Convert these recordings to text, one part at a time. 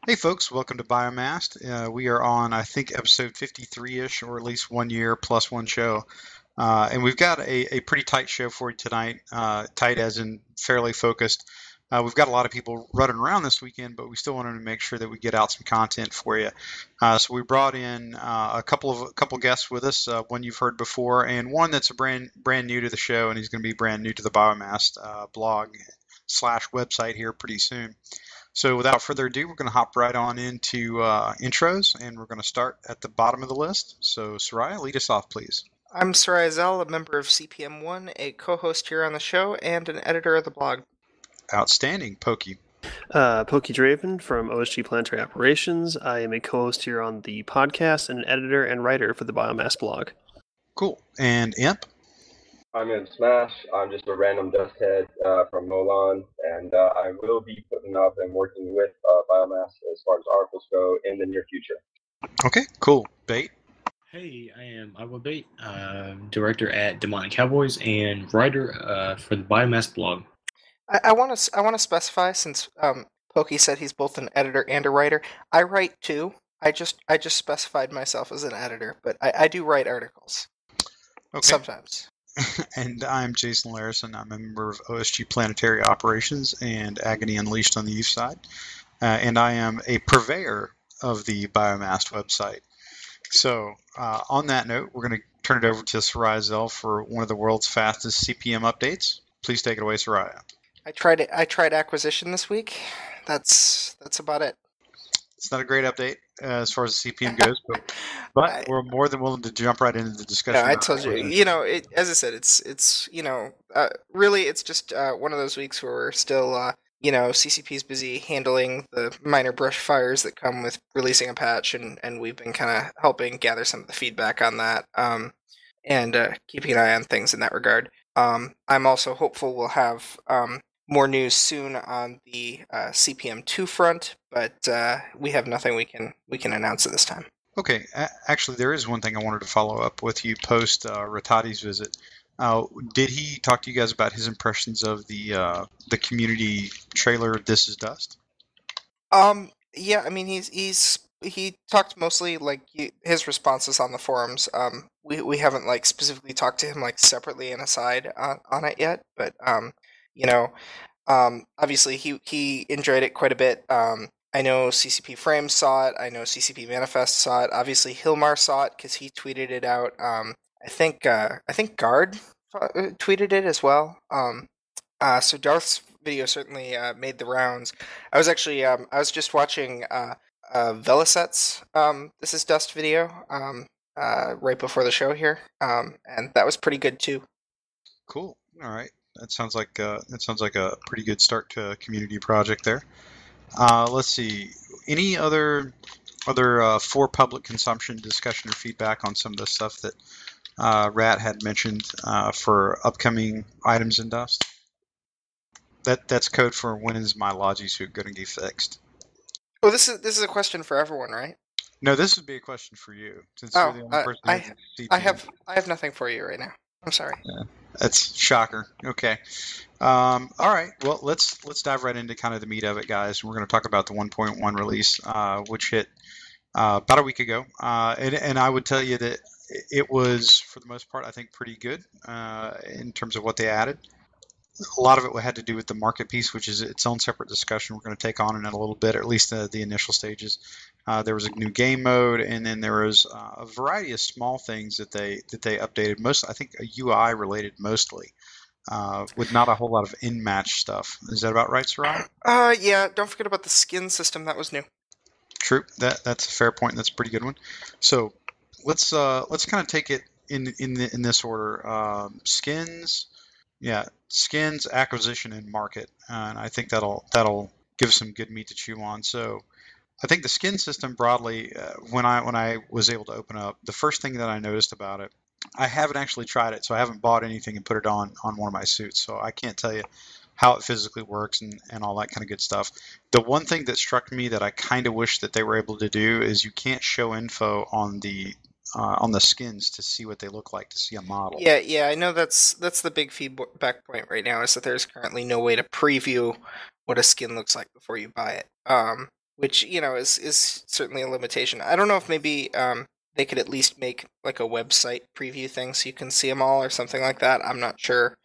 Hey folks, welcome to Biomassed. We are on, I think, episode 53-ish, or at least 1 year plus one show. And we've got a pretty tight show for you tonight, tight as in fairly focused. We've got a lot of people running around this weekend, but we still wanted to make sure that we get out some content for you. So we brought in a couple guests with us, one you've heard before, and one that's a brand new to the show, and he's going to be brand new to the Biomassed blog slash website here pretty soon. So without further ado, we're going to hop right on into intros, and we're going to start at the bottom of the list. So Soraya, lead us off, please. I'm Sarai Zell, a member of CPM1, a co-host here on the show, and an editor of the blog. Outstanding, Pokey. Pokey Draven from OSG Planetary Operations. I am a co-host here on the podcast and an editor and writer for the Biomass blog. Cool. And Imp? I'm Imp Smash. I'm just a random dust head from Molon, and I will be putting up and working with Biomass as far as articles go in the near future. Okay, cool. Bait? Hey, I am Aiwha Bait, director at Demonic Cowboys and writer for the Biomassed blog. I want to specify, since Pokey said he's both an editor and a writer. I write too. I just specified myself as an editor, but I do write articles. Okay. Sometimes. And I'm Jason Larison. I'm a member of OSG Planetary Operations and Agony Unleashed on the Youth side. And I am a purveyor of the Biomassed website. So on that note, we're going to turn it over to Soraya Zell for one of the world's fastest CPM updates. Please take it away, Soraya. I tried acquisition this week. That's about it. It's not a great update as far as the CPM goes, but we're more than willing to jump right into the discussion. Yeah, I told you. As I said, it's really it's just one of those weeks where we're still CCP's busy handling the minor brush fires that come with releasing a patch, and we've been kind of helping gather some of the feedback on that, and keeping an eye on things in that regard. I'm also hopeful we'll have more news soon on the CPM2 front, but we have nothing we can announce at this time. Okay, actually, there is one thing I wanted to follow up with you post Ratati's visit. Did he talk to you guys about his impressions of the community trailer "This Is Dust"? Yeah, I mean he talked mostly his responses on the forums. We haven't specifically talked to him separately and aside on it yet, but obviously he enjoyed it quite a bit. I know CCP Frames saw it. I know CCP Manifest saw it. Obviously Hilmar saw it because he tweeted it out. I think Guard tweeted it as well. So Darth's video certainly made the rounds. I was actually I was just watching Veliset's This Is Dust video right before the show here, and that was pretty good too. Cool. All right. That sounds like a pretty good start to a community project there. Let's see. Any other for public consumption discussion or feedback on some of the stuff that Rat had mentioned for upcoming items in Dust? That's code for when is my Logi suit going to get fixed? Oh, this is a question for everyone, right? No, this would be a question for you, since you're the only person I have nothing for you right now. I'm sorry. Yeah, that's shocker. Okay. All right. Well, let's dive right into kind of the meat of it, guys. We're going to talk about the 1.1 release, which hit about a week ago, and I would tell you that it was, for the most part, I think pretty good in terms of what they added. A lot of it had to do with the market piece, which is its own separate discussion we're going to take on in a little bit, or at least the initial stages. There was a new game mode, and then there was a variety of small things that they updated. Most, I think, UI related mostly, with not a whole lot of in-match stuff. Is that about right, Sarai? Yeah. Don't forget about the skin system. That was new. True. That's a fair point. That's a pretty good one. So let's kind of take it in this order. Skins. Yeah, skins, acquisition, and market, and I think that'll give some good meat to chew on. So, I think the skin system broadly, when I was able to open up, the first thing that I noticed about it, I haven't actually tried it, so I haven't bought anything and put it on one of my suits, so I can't tell you how it physically works and all that kind of good stuff. The one thing that struck me that I kind of wish that they were able to do is you can't show info on the skins to see what they look like, to see a model. Yeah, I know that's the big feedback point right now, is that there's currently no way to preview what a skin looks like before you buy it. which is certainly a limitation. I don't know if maybe they could at least make like a website preview thing so you can see them all or something like that. I'm not sure.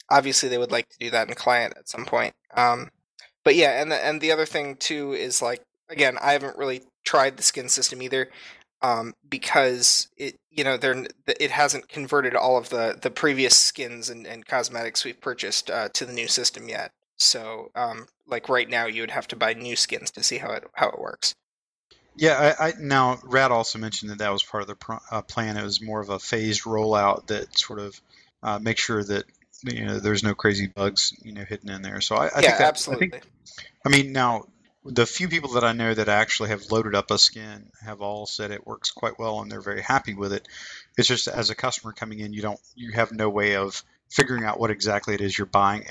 Obviously, they would like to do that in client at some point. But yeah, and the other thing too is like, again, I haven't really tried the skin system either, because it hasn't converted all of the previous skins and cosmetics we've purchased to the new system yet. So like right now, you would have to buy new skins to see how it works. Yeah, I now Rad also mentioned that was part of the plan. It was more of a phased rollout that sort of makes sure that there's no crazy bugs hidden in there. So I think that, absolutely. I mean, now the few people that I know that actually have loaded up a skin have all said it works quite well and they're very happy with it. It's just as a customer coming in, you have no way of figuring out what exactly it is you're buying.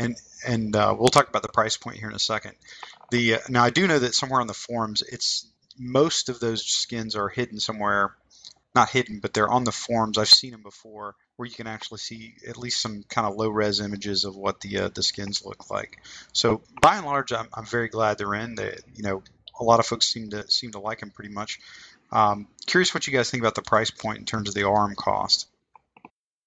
And we'll talk about the price point here in a second. Now I do know that somewhere on the forums, most of those skins are hidden somewhere. Not hidden, but they're on the forums. I've seen them before, where you can actually see at least some kind of low-res images of what the skins look like. So by and large, I'm very glad they're in. A lot of folks seem to like them pretty much. Curious what you guys think about the price point in terms of the ARM cost.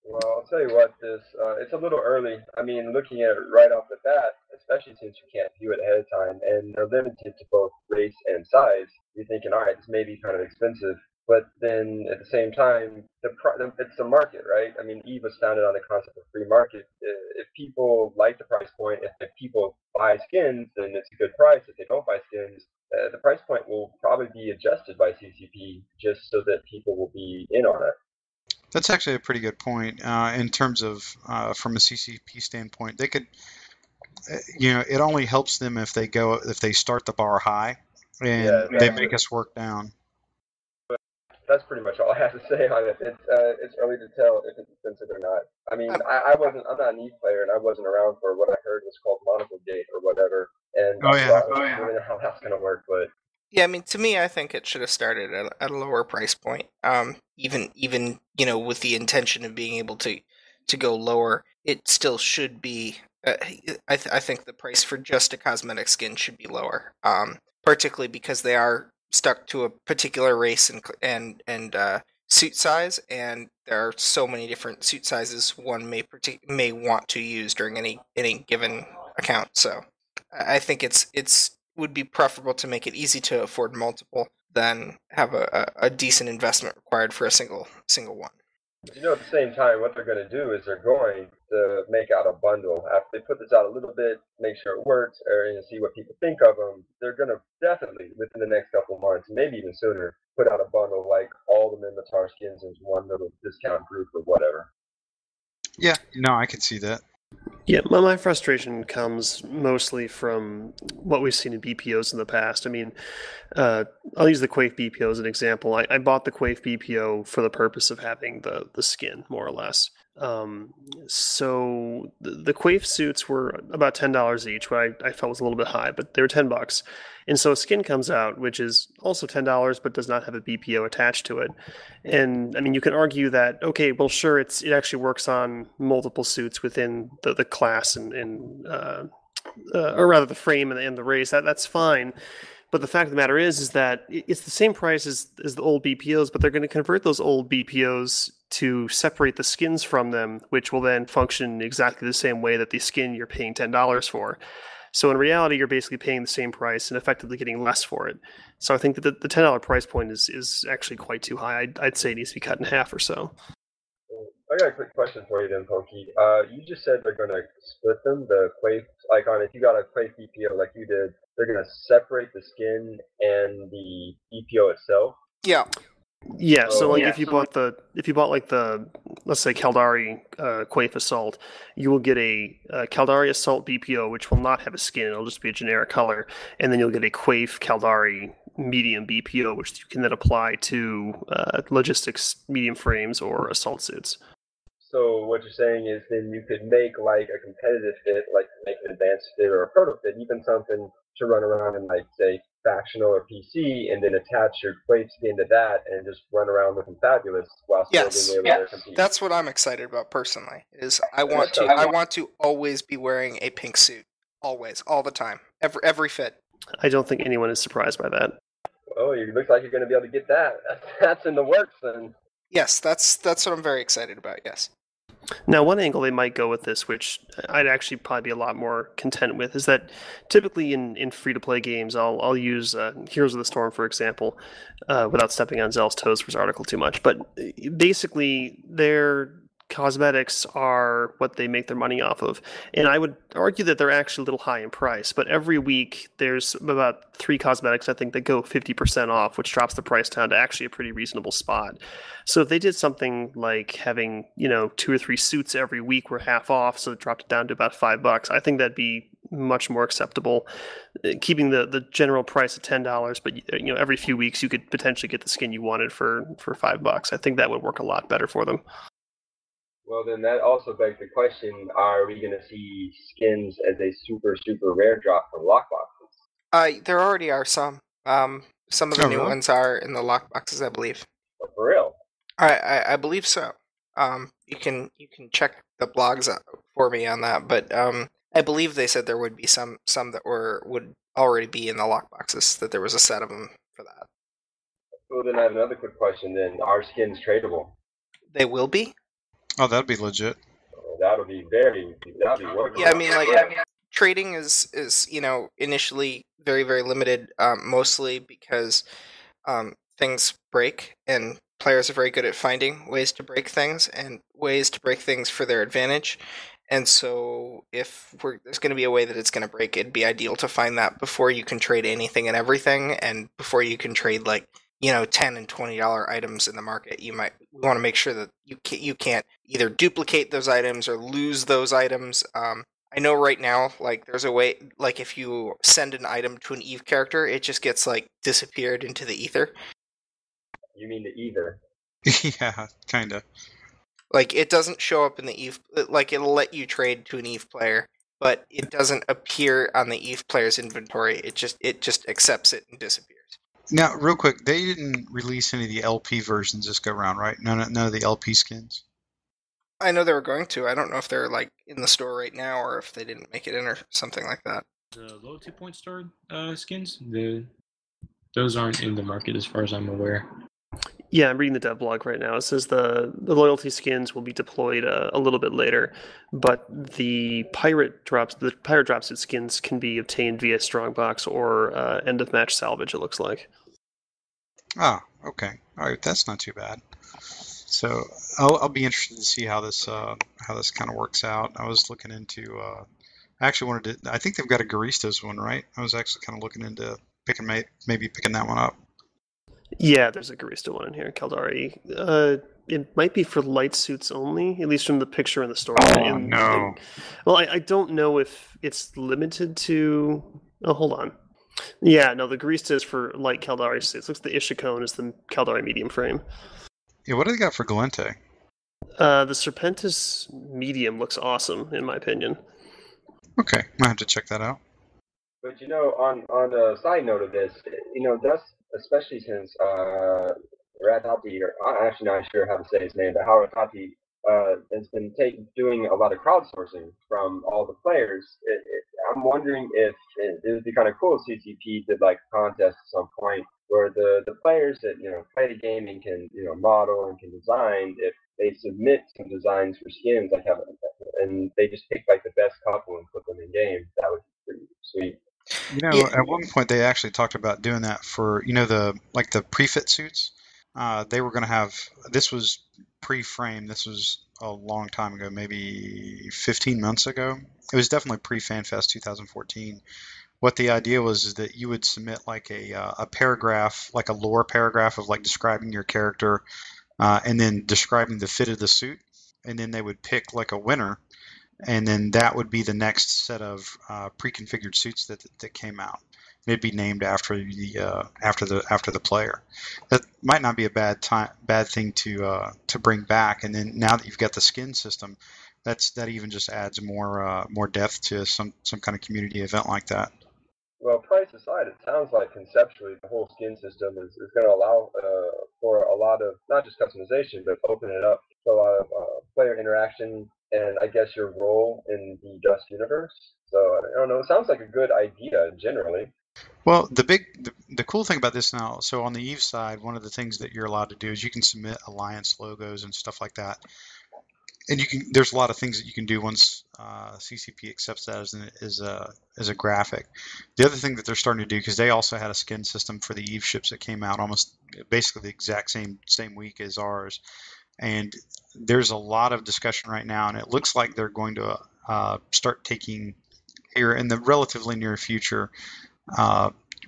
Well, I'll tell you what, it's a little early. I mean, looking at it right off the bat, especially since you can't view it ahead of time and they're limited to both race and size, you're thinking, all right, this may be kind of expensive. But then at the same time, it's the market, right? I mean, Eve was founded on the concept of free market. If people like the price point, if people buy skins, then it's a good price. If they don't buy skins, the price point will probably be adjusted by CCP just so that people will be in on it. That's actually a pretty good point. In terms of from a CCP standpoint, they could, it only helps them if they start the bar high and they make us work down. That's pretty much all I have to say on it. It's early to tell if it's expensive or not. I mean, I'm not an Eve player, and I wasn't around for what I heard was called Monocle Gate or whatever. And so I don't really know how that's going to work, but yeah, I mean, to me, I think it should have started at a lower price point. Even with the intention of being able to go lower, it still should be. I think the price for just a cosmetic skin should be lower. Particularly because they are stuck to a particular race and suit size, and there are so many different suit sizes one may want to use during any given account. So I think it's would be preferable to make it easy to afford multiple than have a decent investment required for a single one. At the same time, what they're going to do is they're going to make out a bundle. After they put this out a little bit, make sure it works, or see what people think of them, they're going to definitely, within the next couple of months, maybe even sooner, put out a bundle like all the Minotaur skins into one little discount group or whatever. Yeah, no, I can see that. Yeah, my frustration comes mostly from what we've seen in BPOs in the past. I mean, I'll use the Quaif BPO as an example. I bought the Quaif BPO for the purpose of having the skin, more or less. So the Quaif suits were about $10 each, which I felt was a little bit high, but they were $10. And so a skin comes out, which is also $10, but does not have a BPO attached to it. And I mean, you can argue that, okay, well, sure, it actually works on multiple suits within the class or rather the frame and the race. That's fine. But the fact of the matter is that it's the same price as the old BPOs, but they're going to convert those old BPOs to separate the skins from them, which will then function exactly the same way that the skin you're paying $10 for. So in reality, you're basically paying the same price and effectively getting less for it. So I think that the $10 price point is actually quite too high. I'd say it needs to be cut in half or so. I got a quick question for you then, Pokey. You just said they're going to split them, the Quaif icon. If you got a Quaif BPO like you did, they're going to separate the skin and the BPO itself? Yeah. Yeah, so like if you bought like the, let's say, Caldari Quaif Assault, you will get a Caldari Assault BPO, which will not have a skin. It'll just be a generic color, and then you'll get a Quaif Caldari medium BPO, which you can then apply to logistics medium frames or assault suits. So what you're saying is then you could make like a competitive fit, like make an advanced fit or a proto fit, even something to run around in like, say, factional or PC, and then attach your Quaif skin to that and just run around looking fabulous while still being able to compete. That's what I'm excited about personally. Is I want to always be wearing a pink suit, always, all the time, every fit. I don't think anyone is surprised by that. Oh, it looks like you're going to be able to get that. That's in the works, and Yes, that's what I'm very excited about. Yes. Now, one angle they might go with this, which I'd actually probably be a lot more content with, is that typically in free-to-play games, I'll use Heroes of the Storm, for example, without stepping on Zell's toes for his article too much. But basically, their cosmetics are what they make their money off of. And I would argue that they're actually a little high in price, but every week there's about 3 cosmetics, I think, that go 50% off, which drops the price down to actually a pretty reasonable spot. So if they did something like having, 2 or 3 suits every week were half off, so it dropped it down to about $5, I think that'd be much more acceptable. Keeping the general price at $10, but every few weeks you could potentially get the skin you wanted for $5. I think that would work a lot better for them. well, then that also begs the question: are we going to see skins as a super, super rare drop from lockboxes? There already are some. Some of the Oh, new really? ones are in the lockboxes, I believe. But for real? I believe so. You can check the blogs for me on that, but I believe they said there would be some that would already be in the lockboxes. That there was a set of them for that. Well, then I have another quick question. Then, are skins tradable? They will be. Oh, that'd be legit. That'll be workable. Yeah, I mean, like trading is initially very, very limited, mostly because things break and players are very good at finding ways to break things and ways to break things for their advantage. And so if there's going to be a way that it's going to break, it'd be ideal to find that before you can trade anything and everything, and before you can trade like $10 and $20 items in the market. You want to make sure that you can't either duplicate those items or lose those items. I know right now, like, there's a way, like, if you send an item to an Eve character, it just gets, like, disappeared into the ether. You mean the ether? Yeah, kind of. Like, it doesn't show up in the Eve, like, it'll let you trade to an Eve player, but it doesn't appear on the Eve player's inventory. It just accepts it and disappears. Now, real quick, they didn't release any of the LP versions this go round, right? None of the LP skins. I know they were going to. I don't know if they're, like, in the store right now or if they didn't make it in or something like that. The loyalty point store skins, those aren't in the market as far as I'm aware. Yeah, I'm reading the dev blog right now. It says the loyalty skins will be deployed a little bit later, but the pirate dropsuit skins can be obtained via Strongbox or end of match salvage. It looks like. Ah, okay. All right, that's not too bad. So I'll be interested to see how this kind of works out. I was looking into. I actually wanted to. I think they've got a Garistas one, right? I was actually kind of looking into maybe picking that one up. Yeah, there's a Garista one in here, Caldari. It might be for light suits only, at least from the picture in the store. No. Well, I don't know if it's limited to. Oh, hold on. Yeah, no, the Garista is for light Caldari suits. Looks like the Ishikone is the Caldari medium frame. Yeah, what do they got for Galente? The Serpentis medium looks awesome, in my opinion. Okay, might have to check that out. But on a side note of this, that's especially since Ratati, or I'm actually not sure how to say his name, but Haratati has been doing a lot of crowdsourcing from all the players. I'm wondering if it would be kind of cool if CCP did like a contest at some point where the players that play the game and can model and can design, if they submit some designs for skins and they just pick like the best couple and put them in game, that would be pretty sweet. At one point they actually talked about doing that for the pre-fit suits. They were going to have, this was pre-frame. This was a long time ago, maybe 15 months ago. It was definitely pre-FanFest 2014. What the idea was is that you would submit like a paragraph, like a lore paragraph of like describing your character, and then describing the fit of the suit, and then they would pick like a winner. And then that would be the next set of pre-configured suits that came out. It'd be named after the player. That might not be a bad thing to bring back. And then now that you've got the skin system, that even just adds more depth to some kind of community event like that. Well, price aside, it sounds like conceptually the whole skin system is going to allow for a lot of not just customization, but open it up to a lot of player interaction and I guess your role in the Dust universe. So I don't know. It sounds like a good idea generally. Well, the cool thing about this now, so on the Eve side, one of the things that you're allowed to do is you can submit alliance logos and stuff like that. And there's a lot of things that you can do once CCP accepts that as a graphic. The other thing that they're starting to do, because they also had a skin system for the Eve ships that came out almost basically the exact same week as ours, and there's a lot of discussion right now, and it looks like they're going to start taking here in the relatively near future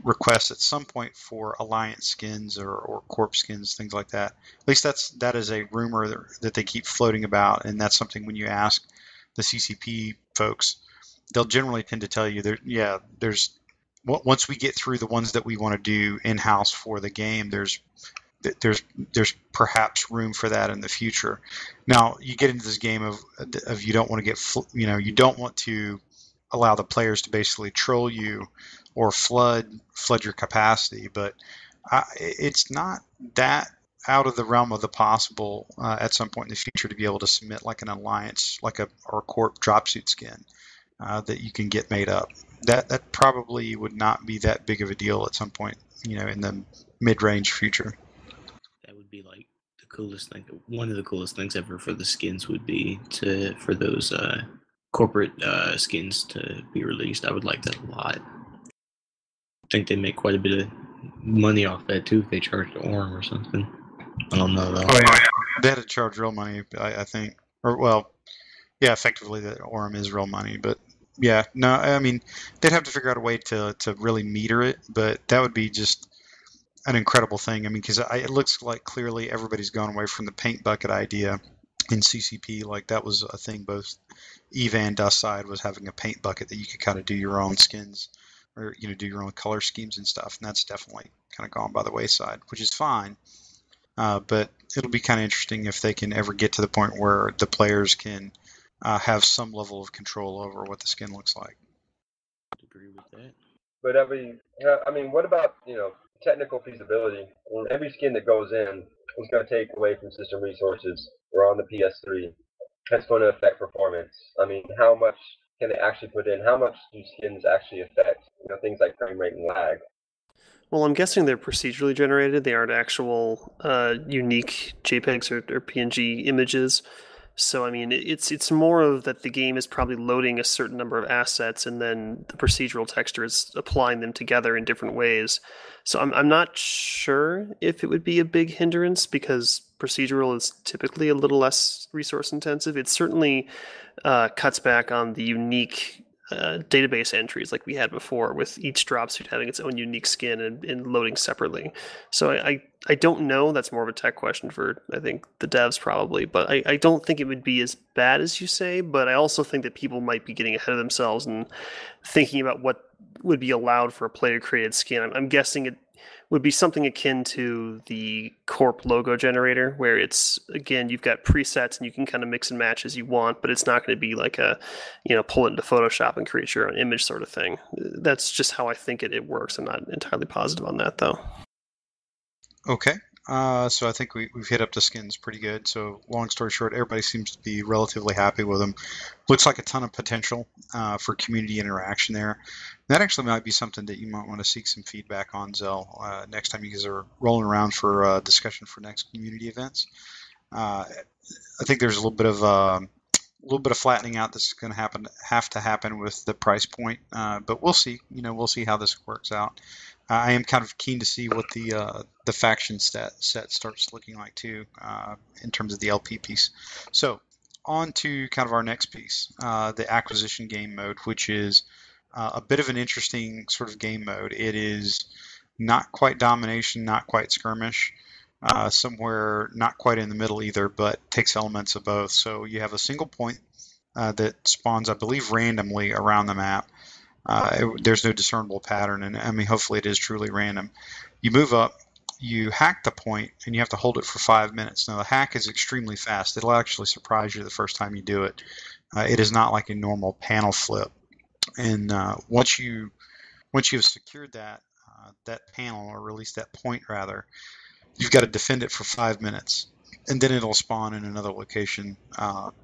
requests at some point for alliance skins or corp skins, things like that. At least that is a rumor that they keep floating about, and that's something when you ask the CCP folks, they'll generally tend to tell you there's once we get through the ones that we want to do in-house for the game, there's perhaps room for that in the future. Now you get into this game of you don't want to get you don't want to allow the players to basically troll you or flood your capacity, but it's not that out of the realm of the possible at some point in the future to be able to submit like an alliance, or corp dropsuit skin that you can get made up. That probably would not be that big of a deal at some point, in the mid-range future. That would be like the coolest thing. One of the coolest things ever for the skins would be for those corporate skins to be released. I would like that a lot. I think they make quite a bit of money off that too if they charged Orm or something. I don't know though. Oh yeah, they had to charge real money, I think. Or well, yeah, effectively the Orm is real money, but yeah, no, I mean they'd have to figure out a way to really meter it, but that would be just an incredible thing. I mean, because it looks like clearly everybody's gone away from the paint bucket idea in CCP. Like that was a thing both Eve and Dust side was having a paint bucket that you could kind of do your own skins or do your own color schemes and stuff, and that's definitely kind of gone by the wayside, which is fine. But it'll be kind of interesting if they can ever get to the point where the players can have some level of control over what the skin looks like. I agree with that. But I mean, what about technical feasibility? I mean, every skin that goes in is going to take away from system resources. We're on the PS3. That's going to affect performance. I mean, how much can they actually put in? How much do skins actually affect things like frame rate and lag? Well, I'm guessing they're procedurally generated. They aren't actual unique JPEGs or PNG images. So, I mean, it's more of that the game is probably loading a certain number of assets, and then the procedural texture is applying them together in different ways. So I'm not sure if it would be a big hindrance, because procedural is typically a little less resource intensive. It certainly cuts back on the unique database entries like we had before, with each dropsuit having its own unique skin and loading separately. So I don't know. That's more of a tech question for, I think, the devs probably. But I don't think it would be as bad as you say. But I also think that people might be getting ahead of themselves and thinking about what would be allowed for a player-created skin. I'm guessing it would be something akin to the Corp logo generator, where it's, again, you've got presets and you can kind of mix and match as you want, but it's not going to be like a, pull it into Photoshop and create your own image sort of thing. That's just how I think it works. I'm not entirely positive on that, though. Okay. So I think we've hit up the skins pretty good. So long story short, everybody seems to be relatively happy with them. Looks like a ton of potential for community interaction there. That actually might be something that you might want to seek some feedback on, Zell, next time you guys are rolling around for discussion for next community events. I think there's a little bit of flattening out that's going to have to happen with the price point, but we'll see. We'll see how this works out. I am kind of keen to see what the faction set starts looking like too, in terms of the LP piece. So on to kind of our next piece, the acquisition game mode, which is a bit of an interesting sort of game mode. It is not quite domination, not quite skirmish, somewhere not quite in the middle either, but takes elements of both. So you have a single point that spawns, I believe, randomly around the map. There's no discernible pattern, and I mean, hopefully it is truly random. You move up, you hack the point, and you have to hold it for 5 minutes. Now, the hack is extremely fast. It'll actually surprise you the first time you do it. It is not like a normal panel flip. And once you've secured that panel, or released that point rather, you've got to defend it for 5 minutes, and then it'll spawn in another location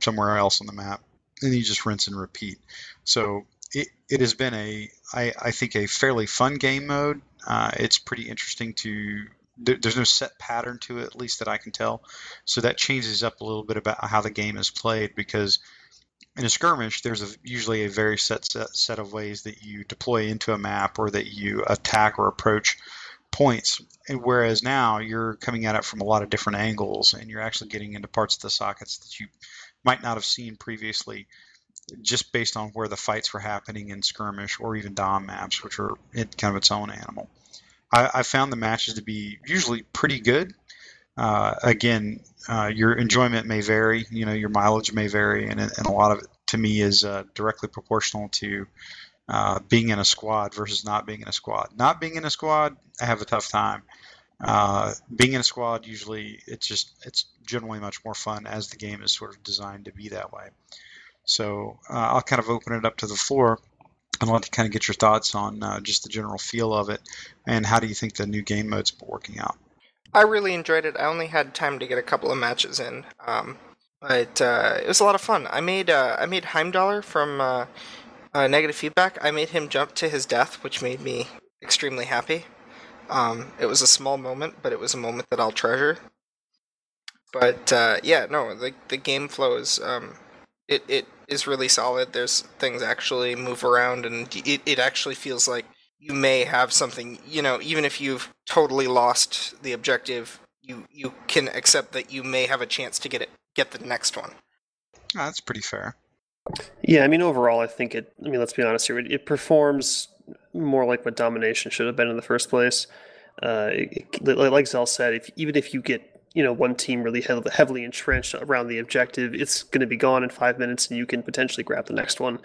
somewhere else on the map, and you just rinse and repeat. So it has been a I think a fairly fun game mode. It's pretty interesting there's no set pattern to it, at least that I can tell. So that changes up a little bit about how the game is played, because in a skirmish, there's usually a very set of ways that you deploy into a map or that you attack or approach points. And whereas now you're coming at it from a lot of different angles, and you're actually getting into parts of the sockets that you might not have seen previously, just based on where the fights were happening in skirmish or even Dom maps, which are kind of its own animal. I found the matches to be usually pretty good. Again, your enjoyment may vary, your mileage may vary, and a lot of it to me is directly proportional to being in a squad versus not being in a squad. Not being in a squad, I have a tough time. Being in a squad, usually it's generally much more fun, as the game is sort of designed to be that way. So I'll kind of open it up to the floor and let you kind of get your thoughts on just the general feel of it, and how do you think the new game mode's working out? I really enjoyed it. I only had time to get a couple of matches in, but it was a lot of fun. I made Heimdallr from Negative Feedback. I made him jump to his death, which made me extremely happy. It was a small moment, but it was a moment that I'll treasure. But yeah, no, the game flow is it is really solid. There's things actually move around, and it actually feels like you may have something, even if you've totally lost the objective, you can accept that you may have a chance to get the next one. That's pretty fair. Yeah, I mean, overall, I think let's be honest here, it performs more like what Domination should have been in the first place. Like Zell said, even if you get one team really heavily entrenched around the objective, it's going to be gone in 5 minutes, and you can potentially grab the next one.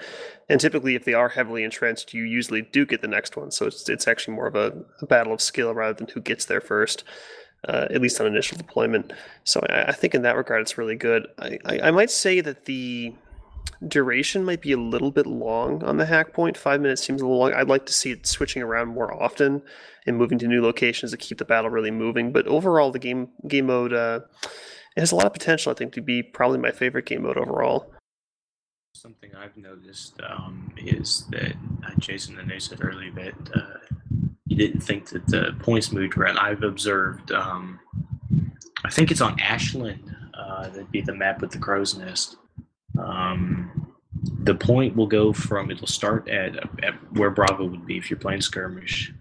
And typically, if they are heavily entrenched, you usually do get the next one. So it's actually more of a battle of skill rather than who gets there first, at least on initial deployment. So I think in that regard, it's really good. I might say that the duration might be a little bit long on the hack point. 5 minutes seems a little long. I'd like to see it switching around more often and moving to new locations to keep the battle really moving. But overall, the game mode it has a lot of potential, I think, to be probably my favorite game mode overall. Something I've noticed is that Jason and I said earlier that you didn't think that the points moved around. I've observed, I think it's on Ashland, that'd be the map with the crow's nest. The point will go from, it'll start at where Bravo would be if you're playing skirmish,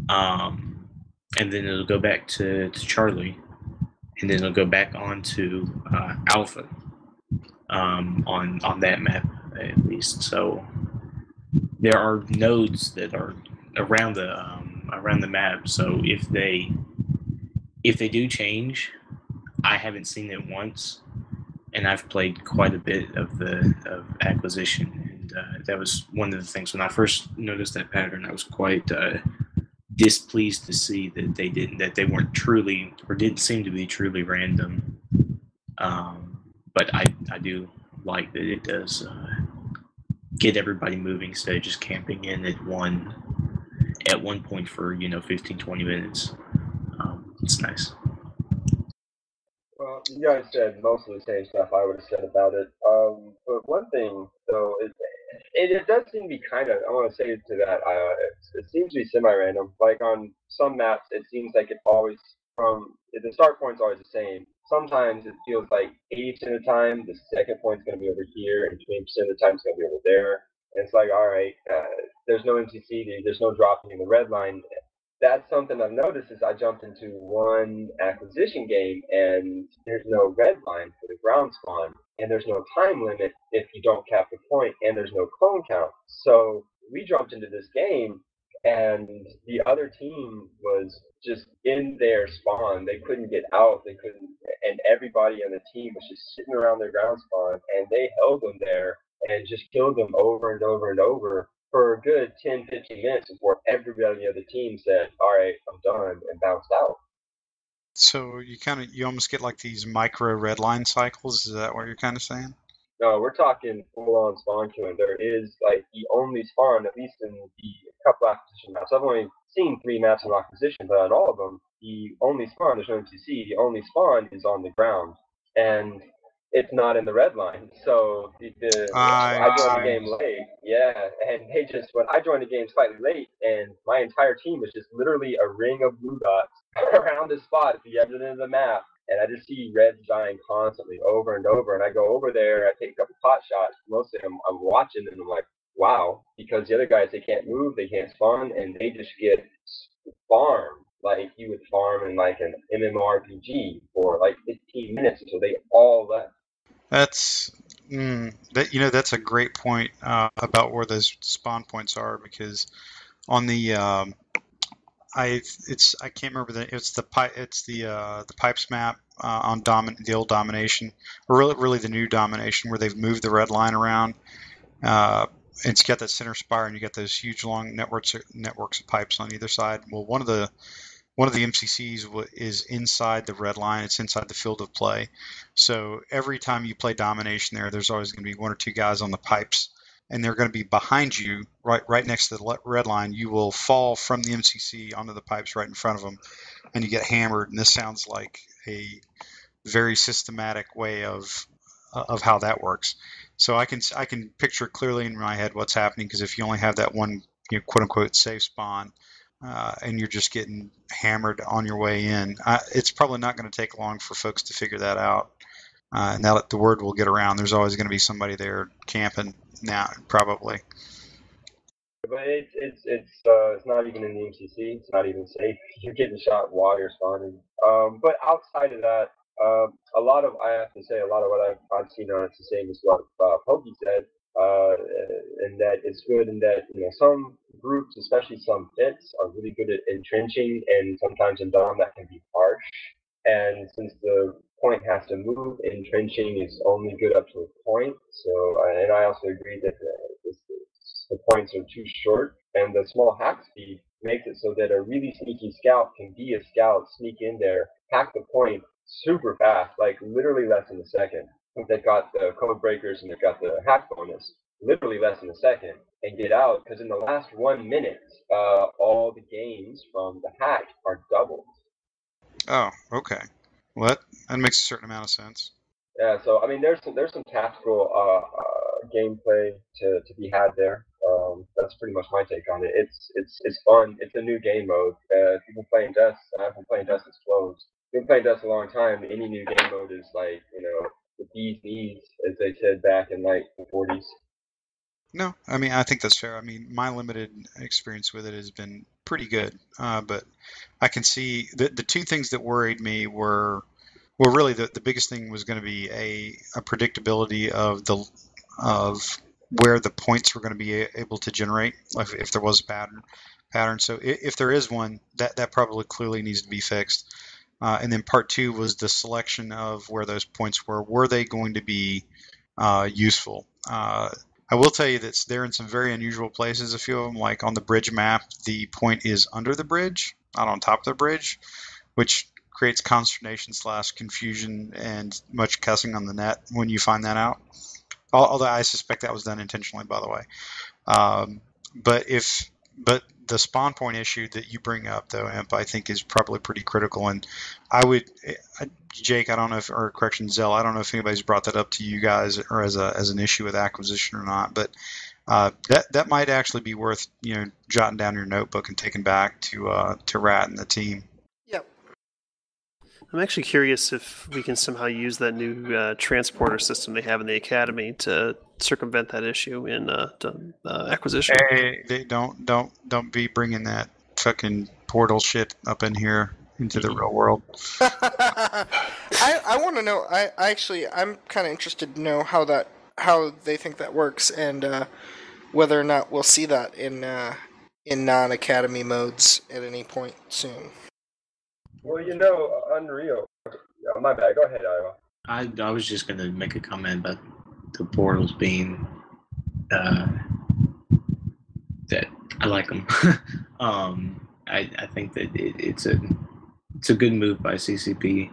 and then it'll go back to Charlie, and then it'll go back on to Alpha, on that map at least. So there are nodes that are around the map. So if they do change, I haven't seen it once. And I've played quite a bit of Acquisition, and that was one of the things when I first noticed that pattern. I was quite displeased to see that they weren't truly, or didn't seem to be truly random. But I do like that it does get everybody moving instead of just camping in at one point for 15-20 minutes. It's nice. Well, you guys said most of the same stuff I would have said about it. But one thing, though, it does seem to be kind of, I want to say to that, it seems to be semi-random. Like on some maps, it seems like it always, the start point's always the same. Sometimes it feels like 80% of the time, the second point's going to be over here, and 20% of the time it's going to be over there. And it's like, all right, there's no NCC, there's no dropping in the red line. That's something I've noticed is I jumped into one acquisition game and there's no red line for the ground spawn, and there's no time limit if you don't cap the point, and there's no clone count. So we jumped into this game and the other team was just in their spawn. They couldn't get out. They couldn't, and everybody on the team was just sitting around their ground spawn, and they held them there and just killed them over and over and over for a good 10, 15 minutes before everybody on the other team said, all right, I'm done, and bounced out. So you almost get like these micro red line cycles. Is that what you're kind of saying? No, we're talking full-on spawn killing. There is, like, the only spawn, at least in the couple acquisition maps. I've only seen 3 maps of acquisition, but on all of them, the only spawn, there's no NPC, the only spawn is on the ground. And it's not in the red line. So I joined the game late, yeah, and they just when I joined the game slightly late, and my entire team was just literally a ring of blue dots around the spot at the end of the map, and I just see reds dying constantly over and over, and I go over there, I take a couple pot shots, mostly I'm watching, and I'm like, wow, because the other guys they can't move, they can't spawn, and they just get farmed like you would farm in like an MMORPG for like 15 minutes until they all left. That's that's a great point about where those spawn points are, because on the I can't remember the pipes map on the old domination, or really the new domination, where they've moved the red line around. It's got that center spire, and you got those huge long networks of pipes on either side. Well, one of the MCCs is inside the red line. It's inside the field of play. So every time you play domination there's always going to be one or two guys on the pipes, and they're going to be behind you, right next to the red line. You will fall from the MCC onto the pipes right in front of them, and you get hammered. And this sounds like a very systematic way of how that works. So I can picture clearly in my head what's happening, because if you only have that one, quote unquote, safe spawn, and you're just getting hammered on your way in, it's probably not going to take long for folks to figure that out. Now that the word will get around, there's always going to be somebody there camping now, probably. But it's not even in the MCC. It's not even safe. You're getting shot while you're spawning. But outside of that, a lot of what I've seen on it's the same as what Pokey said. And that it's good, and that some groups, especially some pits, are really good at entrenching, and sometimes in Dom that can be harsh. And since the point has to move, entrenching is only good up to a point. So, and I also agree that the points are too short, and the small hack speed makes it so that a really sneaky scout can be a scout, sneak in there, hack the point super fast, like literally less than a second. They've got the code breakers and they've got the hack bonus, literally less than a second, and get out, because in the last 1 minute, all the gains from the hack are doubled. Oh, okay. Well, that makes a certain amount of sense. Yeah, so I mean, there's some tactical gameplay to be had there. That's pretty much my take on it. It's fun. It's a new game mode. If you've been playing Dust, and I've been playing Dust since closed. If you've been playing Dust a long time, any new game mode is like the bee's knees, as they said back in like the 40s. No, I mean, I think that's fair. I mean, my limited experience with it has been pretty good, but I can see the two things that worried me were, well, really the biggest thing was going to be a predictability of where the points were going to be able to generate, if there was a pattern. So if there is one, that probably clearly needs to be fixed. And then part two was the selection of where those points were. Were they going to be useful? I will tell you that they're in some very unusual places. A few of them, like on the bridge map, the point is under the bridge, not on top of the bridge, which creates consternation / confusion and much cussing on the net when you find that out. Although I suspect that was done intentionally, by the way. But the spawn point issue that you bring up, though, Imp, I think is probably pretty critical. And I would, Jake, I don't know or correction, Zell, I don't know if anybody's brought that up to you guys or as an issue with acquisition or not, but that might actually be worth jotting down your notebook and taking back to Rat and the team. Yep. I'm actually curious if we can somehow use that new transporter system they have in the academy to circumvent that issue in acquisition. Hey, they don't be bringing that fucking portal shit up in here into the real world. I want to know. I'm kind of interested to know how they think that works, and whether or not we'll see that in non-academy modes at any point soon. Well, Unreal. My bad. Go ahead, Aiwha. I was just going to make a comment about the portals being that I like them. I think that it's a good move by CCP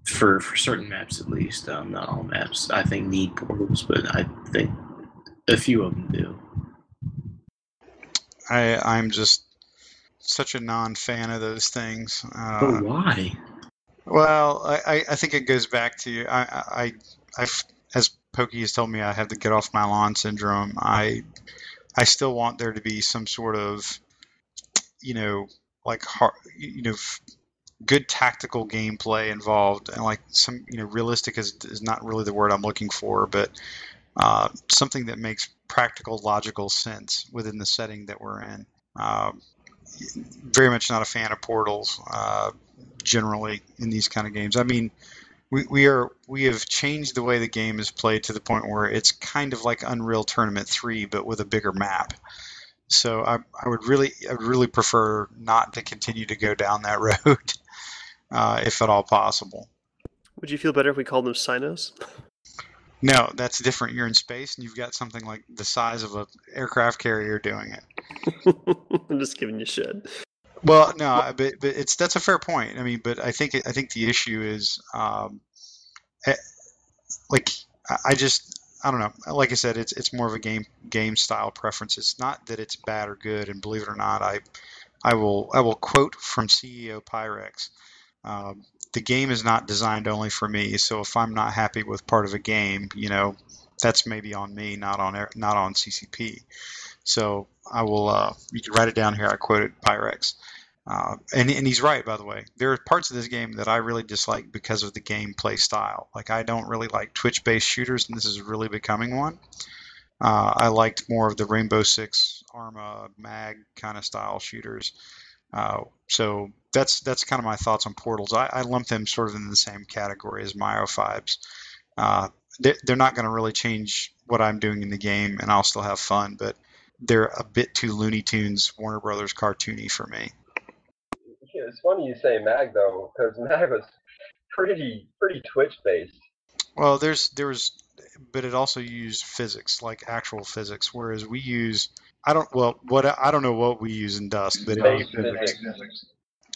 for certain maps, at least. Not all maps I think need portals, but I think a few of them do. I'm just such a non-fan of those things. But why? Well, I think it goes back to as Pokey has told me, I have the get off my lawn syndrome. I still want there to be some sort of, like good tactical gameplay involved, and like some, realistic is not really the word I'm looking for, but something that makes practical, logical sense within the setting that we're in. Very much not a fan of portals generally in these kind of games. I mean, we have changed the way the game is played to the point where it's kind of like Unreal Tournament 3, but with a bigger map. So I would really prefer not to continue to go down that road, if at all possible. Would you feel better if we called them Sinos? No, that's different. You're in space and you've got something like the size of an aircraft carrier doing it. I'm just giving you shit. Well, no, but that's a fair point. I mean, but I think the issue is, like, I don't know. Like I said, it's more of a game style preference. It's not that it's bad or good. And believe it or not, I will quote from CEO Pyrex. The game is not designed only for me. So if I'm not happy with part of a game, that's maybe on me, not on CCP. So I will. You can write it down here. I quoted Pyrex. And he's right, by the way. There are parts of this game that I really dislike because of the gameplay style. Like, I don't really like Twitch-based shooters, and this is really becoming one. I liked more of the Rainbow Six, Arma, Mag kind of style shooters. So that's kind of my thoughts on Portals. I lump them sort of in the same category as Myofibes. They're not going to really change what I'm doing in the game, and I'll still have fun, but they're a bit too Looney Tunes, Warner Brothers cartoony for me. It's funny you say Mag though, because Mag was pretty Twitch based. Well, but it also used physics, like actual physics, whereas we use I don't know what we use in Dust, but Space physics.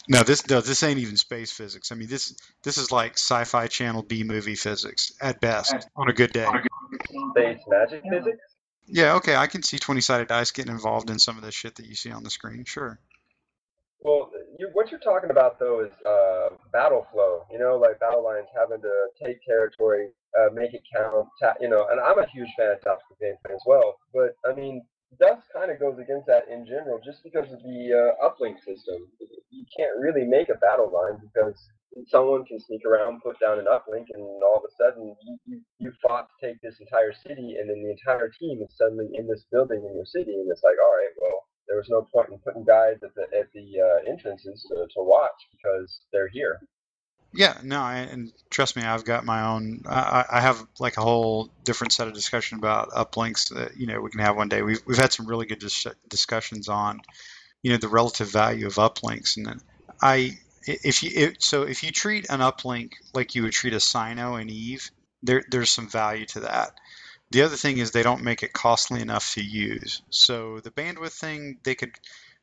No, this ain't even space physics. I mean, this is like Sci-Fi Channel B movie physics at best on a good day. Space magic physics? Yeah, okay, I can see 20-sided dice getting involved in some of the shit that you see on the screen, sure. Well, what you're talking about though is battle flow. Like battle lines having to take territory, make it count. And I'm a huge fan of tactical gameplay as well. But I mean, Dust kind of goes against that in general, just because of the uplink system. You can't really make a battle line because someone can sneak around, put down an uplink, and all of a sudden you fought to take this entire city, and then the entire team is suddenly in this building in your city, and it's like, all right, well, there was no point in putting guys at the entrances to watch because they're here. Yeah, no, and trust me, I've got my own. I have like a whole different set of discussion about uplinks that we can have one day. We've had some really good discussions on the relative value of uplinks, and if you treat an uplink like you would treat a Sino and Eve, there's some value to that. The other thing is they don't make it costly enough to use. So the bandwidth thing, they could,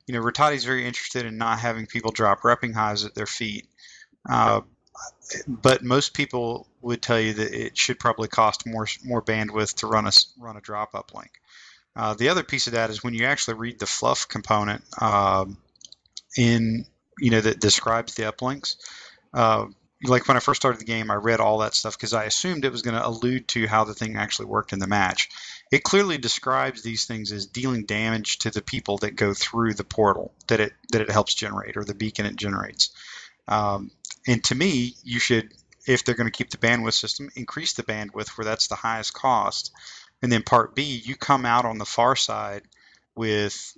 Rattati's very interested in not having people drop repping hives at their feet. But most people would tell you that it should probably cost more bandwidth to run a drop uplink. The other piece of that is when you actually read the fluff component that describes the uplinks. Like when I first started the game, I read all that stuff because I assumed it was going to allude to how the thing actually worked in the match. It clearly describes these things as dealing damage to the people that go through the portal that it helps generate, or the beacon it generates. And to me, you should, if they're going to keep the bandwidth system, increase the bandwidth where that's the highest cost. And then part B, you come out on the far side with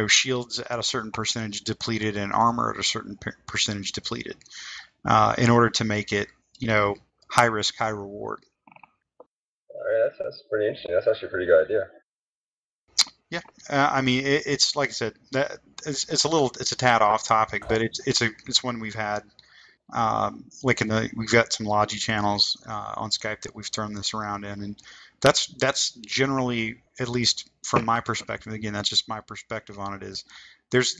shields at a certain percentage depleted and armor at a certain percentage depleted. In order to make it, high risk, high reward. All right, that's pretty interesting. That's actually a pretty good idea. Yeah, I mean, it's like I said, it's a tad off topic, but it's one we've had. We've got some Logi channels on Skype that we've thrown this around in, and that's generally, at least from my perspective. Again, that's just my perspective on it.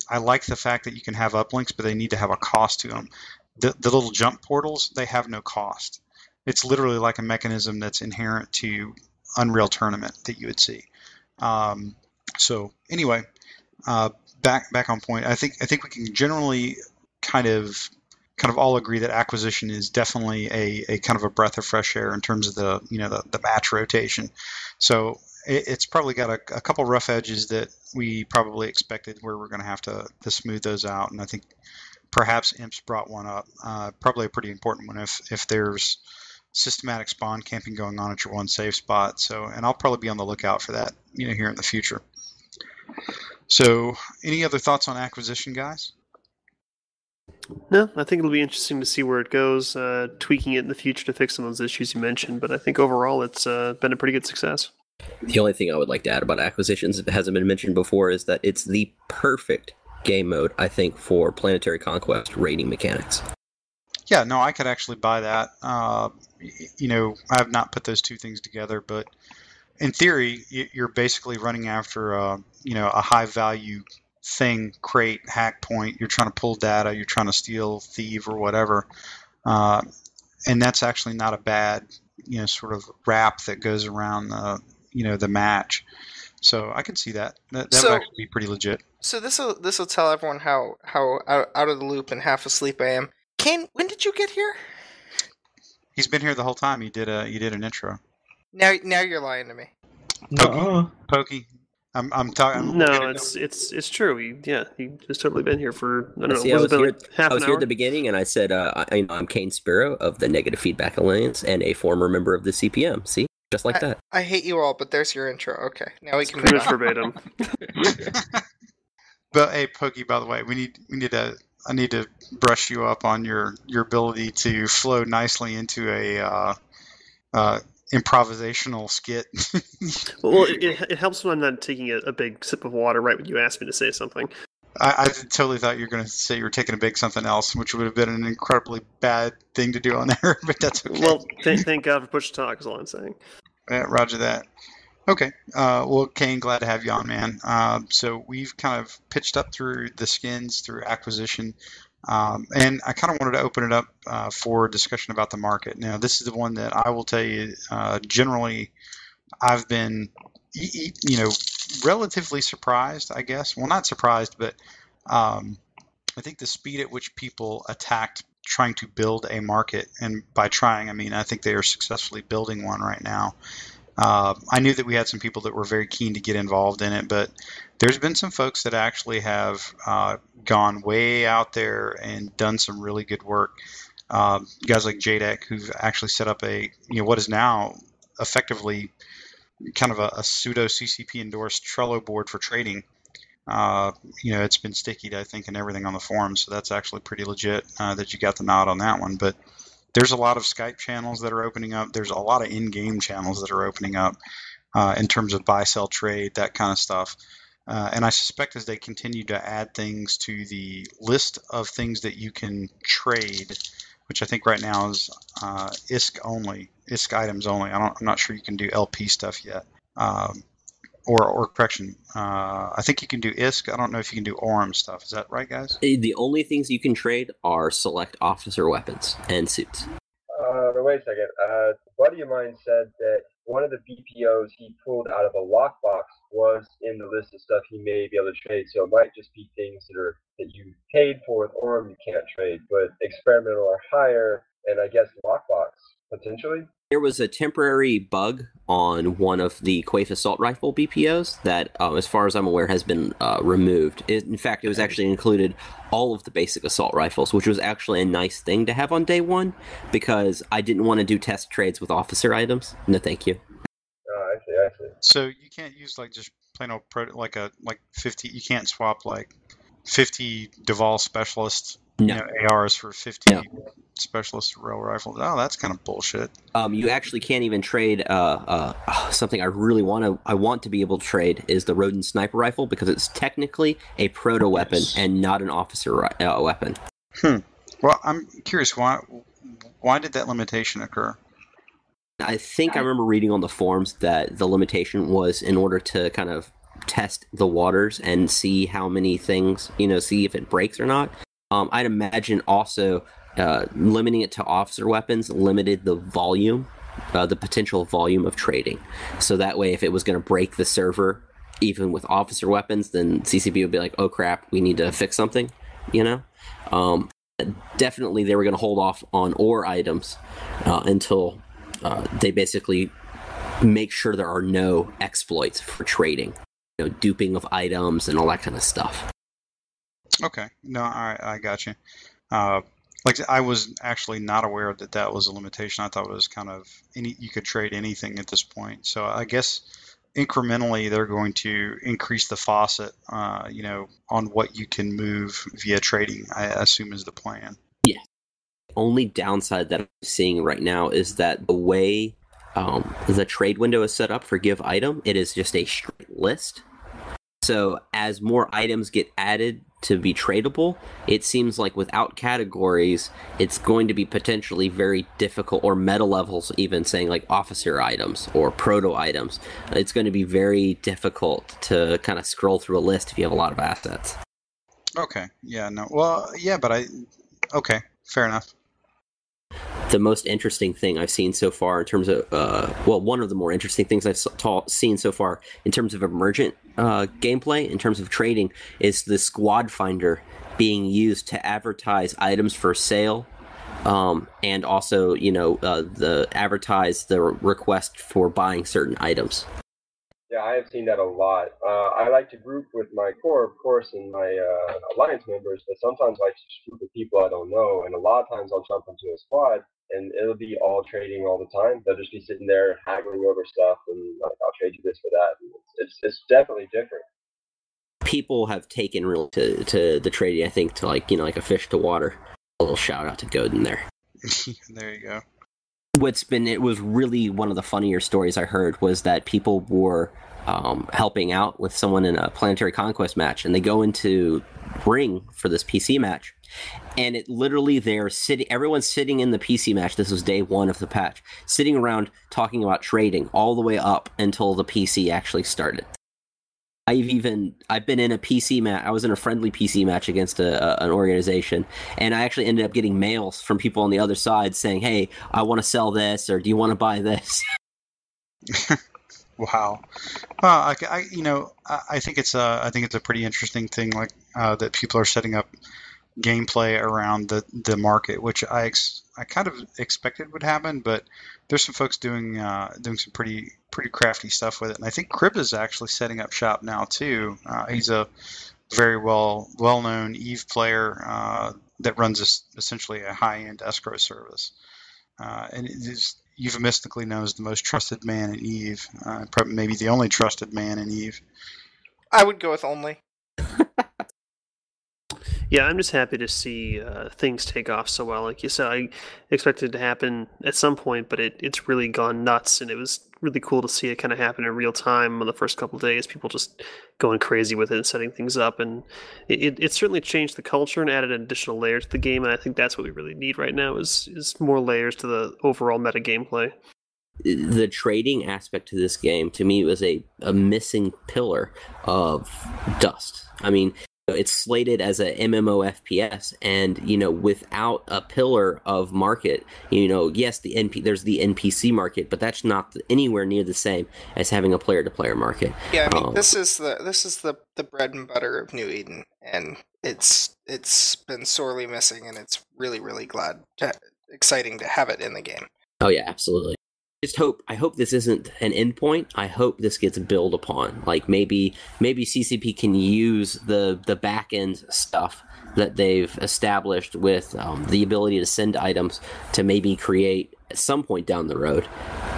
I like the fact that you can have uplinks, but they need to have a cost to them. The little jump portals, they have no cost. It's literally like a mechanism that's inherent to Unreal Tournament that you would see. So anyway, back on point. I think we can generally kind of kind of all agree that acquisition is definitely a kind of a breath of fresh air in terms of the match rotation. So it's probably got a couple rough edges that we probably expected, where we're going to have to smooth those out. And I think perhaps Imps brought one up, probably a pretty important one if there's systematic spawn camping going on at your one safe spot. So, and I'll probably be on the lookout for that, here in the future. So, any other thoughts on acquisition, guys? No, I think it'll be interesting to see where it goes, tweaking it in the future to fix some of those issues you mentioned. But I think overall it's been a pretty good success. The only thing I would like to add about acquisitions, if it hasn't been mentioned before, is that it's the perfect game mode, I think, for Planetary Conquest raiding mechanics. Yeah, no, I could actually buy that. I have not put those two things together, but in theory, you're basically running after a high value thing, crate, hack point. You're trying to pull data, you're trying to steal, thieve, or whatever, and that's actually not a bad sort of wrap that goes around the match. So I can see that. That would actually be pretty legit. So this will tell everyone how out of the loop and half asleep I am. Kane, when did you get here? He's been here the whole time. You did an intro. Now you're lying to me. Pokey. I'm talking. No, it's true. He's totally been here for I don't know. See, I was here at the beginning, and I said I'm Kane Spero of the Negative Feedback Alliance and a former member of the CPM. See, just like that. I hate you all, but there's your intro. Okay, now we can pretty much verbatim. But hey, Pokey, by the way, I need to brush you up on your ability to flow nicely into a improvisational skit. Well, it helps when I'm not taking a big sip of water right when you asked me to say something. I totally thought you were going to say you were taking a big something else, which would have been an incredibly bad thing to do on there, but that's okay. Well, thank God for push to talk is all I'm saying. Yeah, roger that. Okay. Well, Kane, glad to have you on, man. So we've kind of pitched up through the skins, through acquisition, and I kind of wanted to open it up for discussion about the market. Now, this is the one that I will tell you, generally, I've been, relatively surprised, I guess. Well, not surprised, but I think the speed at which people attacked trying to build a market, and by trying, I mean, I think they are successfully building one right now. I knew that we had some people that were very keen to get involved in it, but there's been some folks that actually have gone way out there and done some really good work. Guys like JDEC, who've actually set up what is now effectively kind of a pseudo CCP endorsed Trello board for trading. It's been stickied, I think, and everything on the forum, so that's actually pretty legit that you got the nod on that one. But there's a lot of Skype channels that are opening up. There's a lot of in-game channels that are opening up in terms of buy, sell, trade, that kind of stuff. And I suspect as they continue to add things to the list of things that you can trade, which I think right now is ISK only, ISK items only. I'm not sure you can do LP stuff yet. Or correction, I think you can do ISK. I don't know if you can do ORM stuff. Is that right, guys? The only things you can trade are select officer weapons and suits. Wait a second. A buddy of mine said that one of the BPOs he pulled out of a lockbox was in the list of stuff he may be able to trade. So it might just be things that you paid for with ORM you can't trade, but experimental or higher, and I guess lockbox potentially. There was a temporary bug on one of the Quaif assault rifle BPOs that, as far as I'm aware, has been removed. In fact, it was actually included all of the basic assault rifles, which was actually a nice thing to have on day one, because I didn't want to do test trades with officer items. No, thank you. I see. So you can't use just plain old like 50. You can't swap 50 Duval specialist ARs for 50 specialist rail rifles. Oh, that's kind of bullshit. You actually can't even trade something I want to be able to trade is the Rodin sniper rifle, because it's technically a proto weapon and not an officer weapon. Well, I'm curious, why did that limitation occur? I think I remember reading on the forums that the limitation was in order to kind of test the waters and see how many things, see if it breaks or not. I'd imagine also limiting it to officer weapons limited the volume, the potential volume of trading. So that way, if it was going to break the server, even with officer weapons, then CCP would be like, oh crap, we need to fix something, definitely they were going to hold off on ore items until they basically make sure there are no exploits for trading, duping of items and all that kind of stuff. Okay, no, I got you. I was actually not aware that that was a limitation. I thought it was kind of you could trade anything at this point. So I guess incrementally they're going to increase the faucet, on what you can move via trading, I assume is the plan. Yeah. Only downside that I'm seeing right now is that the way the trade window is set up for give item, it is just a straight list. So as more items get added to be tradable, it seems like without categories, it's going to be potentially very difficult, or meta levels even saying like officer items or proto items. It's going to be very difficult to kind of scroll through a list if you have a lot of assets. Okay. Yeah, no. Well, yeah, but okay, fair enough. The most interesting thing I've seen so far in terms of, one of the more interesting things I've seen so far in terms of emergent gameplay, in terms of trading, is the squad finder being used to advertise items for sale, and also, advertise the request for buying certain items. Yeah, I have seen that a lot. I like to group with my core, of course, and my alliance members, but sometimes I like to group with people I don't know, and a lot of times I'll jump into a squad, and it'll be all trading all the time. They'll just be sitting there haggling over stuff, and like, I'll trade you this for that. And it's definitely different. People have taken real to the trading, I think, to like a fish to water. A little shout out to Godin there. There you go. It was really one of the funnier stories I heard was that people were helping out with someone in a Planetary Conquest match, and they go into ring for this PC match, and it literally everyone's sitting in the PC match. This was day one of the patch, sitting around talking about trading all the way up until the PC actually started. I've been in a PC match. I was in a friendly PC match against an organization, and I actually ended up getting mails from people on the other side saying, "Hey, I want to sell this," or "Do you want to buy this?" Wow. Well, I think it's a pretty interesting thing, like that people are setting up gameplay around the market, which I kind of expected would happen, but there's some folks doing some pretty crafty stuff with it, and I think Crib is actually setting up shop now too. He's a very well-known Eve player that runs essentially a high-end escrow service, and it is euphemistically known as the most trusted man in Eve, maybe the only trusted man in Eve. I would go with only. Yeah, I'm just happy to see things take off so well. Like you said, I expected it to happen at some point, but it's really gone nuts, and it was really cool to see it kind of happen in real time on the first couple of days. People just going crazy with it and setting things up, and it certainly changed the culture and added an additional layer to the game, and I think that's what we really need right now is more layers to the overall meta gameplay. The trading aspect to this game, to me, was a missing pillar of Dust. I mean, it's slated as a MMO FPS, and without a pillar of market, yes, there's the NPC market, but that's not anywhere near the same as having a player-to-player market. Yeah, I mean, this is the bread and butter of New Eden, and it's been sorely missing, and it's really, really exciting to have it in the game. Oh yeah, absolutely. I hope this isn't an endpoint. I hope this gets built upon. Like maybe CCP can use the back end stuff that they've established with the ability to send items to maybe create at some point down the road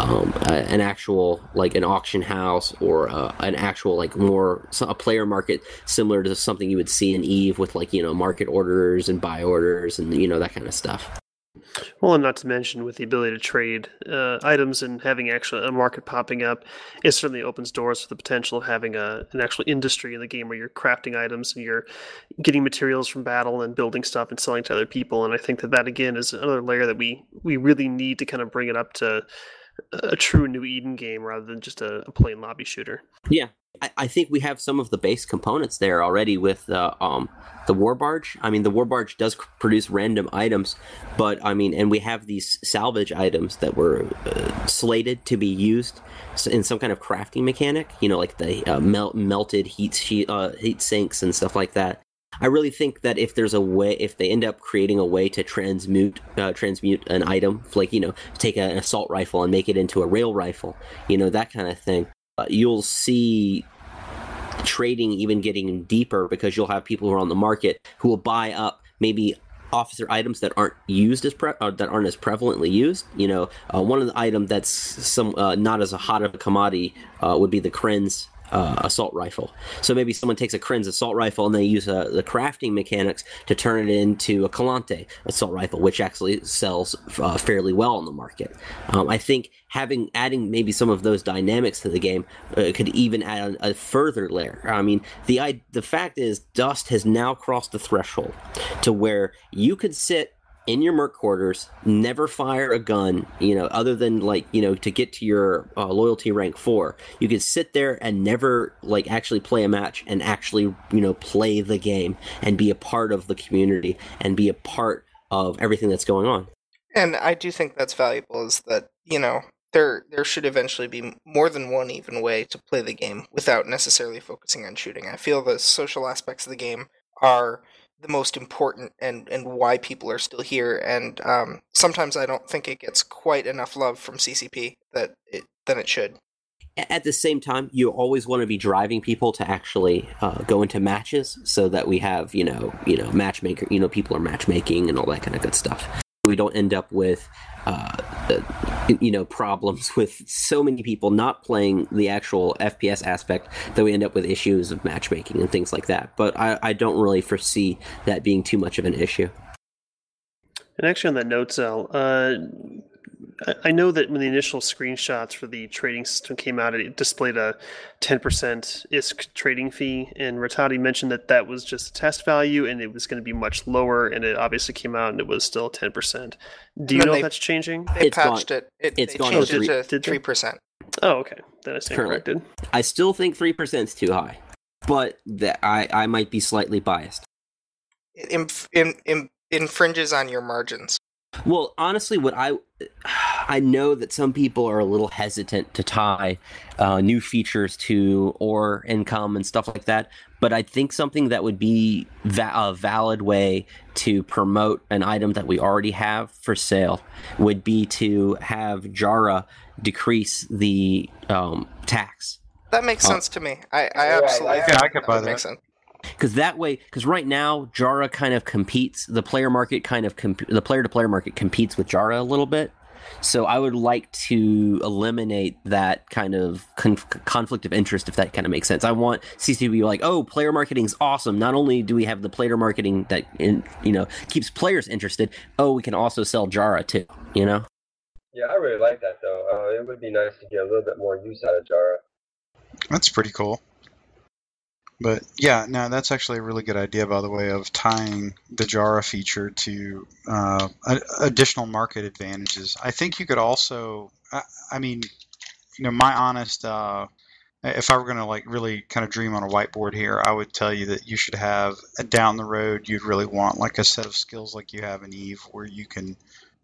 an actual like an auction house or an actual like a player market similar to something you would see in Eve with like market orders and buy orders and that kind of stuff. Well, and not to mention with the ability to trade items and having actually a market popping up, it certainly opens doors for the potential of having an actual industry in the game where you're crafting items and you're getting materials from battle and building stuff and selling to other people. And I think that again is another layer that we really need to kind of bring it up to a true New Eden game rather than just a plain lobby shooter. Yeah. I think we have some of the base components there already with the war barge. I mean, the war barge does produce random items, but I mean, and we have these salvage items that were slated to be used in some kind of crafting mechanic. Like the melted heat sinks and stuff like that. I really think that if there's a way, if they end up creating a way to transmute an item, like, take an assault rifle and make it into a rail rifle, that kind of thing, you'll see trading even getting deeper, because you'll have people who are on the market who will buy up maybe officer items that aren't used as that aren't as prevalently used. One of the item that's not as hot of a commodity would be the Kren's assault rifle. So maybe someone takes a Kren's assault rifle and they use the crafting mechanics to turn it into a Kalante assault rifle, which actually sells fairly well on the market. I think adding maybe some of those dynamics to the game could even add a further layer. I mean, the fact is, Dust has now crossed the threshold to where you could sit in your merc quarters, never fire a gun, other than to get to your loyalty rank 4. You could sit there and never actually play a match and actually, play the game and be a part of the community and be a part of everything that's going on. And I do think that's valuable, is that, there should eventually be more than one even way to play the game without necessarily focusing on shooting. I feel the social aspects of the game are the most important and why people are still here, and sometimes I don't think it gets quite enough love from CCP than it should. At the same time, you always want to be driving people to actually go into matches, so that we have matchmaker, people are matchmaking and all that kind of good stuff. We don't end up with problems with so many people not playing the actual FPS aspect that we end up with issues of matchmaking and things like that. But I don't really foresee that being too much of an issue. And actually, on that note, Zell, I know that when the initial screenshots for the trading system came out, it displayed a 10% ISK trading fee, and Rattati mentioned that was just a test value and it was going to be much lower, and it obviously came out and it was still 10%. Do you know if that's changing? They patched it. They changed it to 3%. Oh, okay. Then I stand corrected. I still think 3% is too high, but I might be slightly biased. It infringes on your margins. Well, honestly, what I know that some people are a little hesitant to tie new features to or income and stuff like that, but I think something that would be a valid way to promote an item that we already have for sale would be to have Jara decrease the tax. That makes sense to me. I absolutely think I could buy that. Makes sense. Because right now Jara kind of competes, the player to player market competes with Jara a little bit. So I would like to eliminate that kind of conflict of interest, if that kind of makes sense. I want CC to be like, oh, player marketing's awesome. Not only do we have the player marketing that keeps players interested, we can also sell Jara too. Yeah, I really like that though. It would be nice to get a little bit more use out of Jara. That's pretty cool. But yeah, no, that's actually a really good idea, by the way, of tying the Jara feature to additional market advantages. I think you could also, my honest, if I were going to really kind of dream on a whiteboard here, I would tell you that you should have down the road, you'd really want a set of skills like you have in EVE, where you can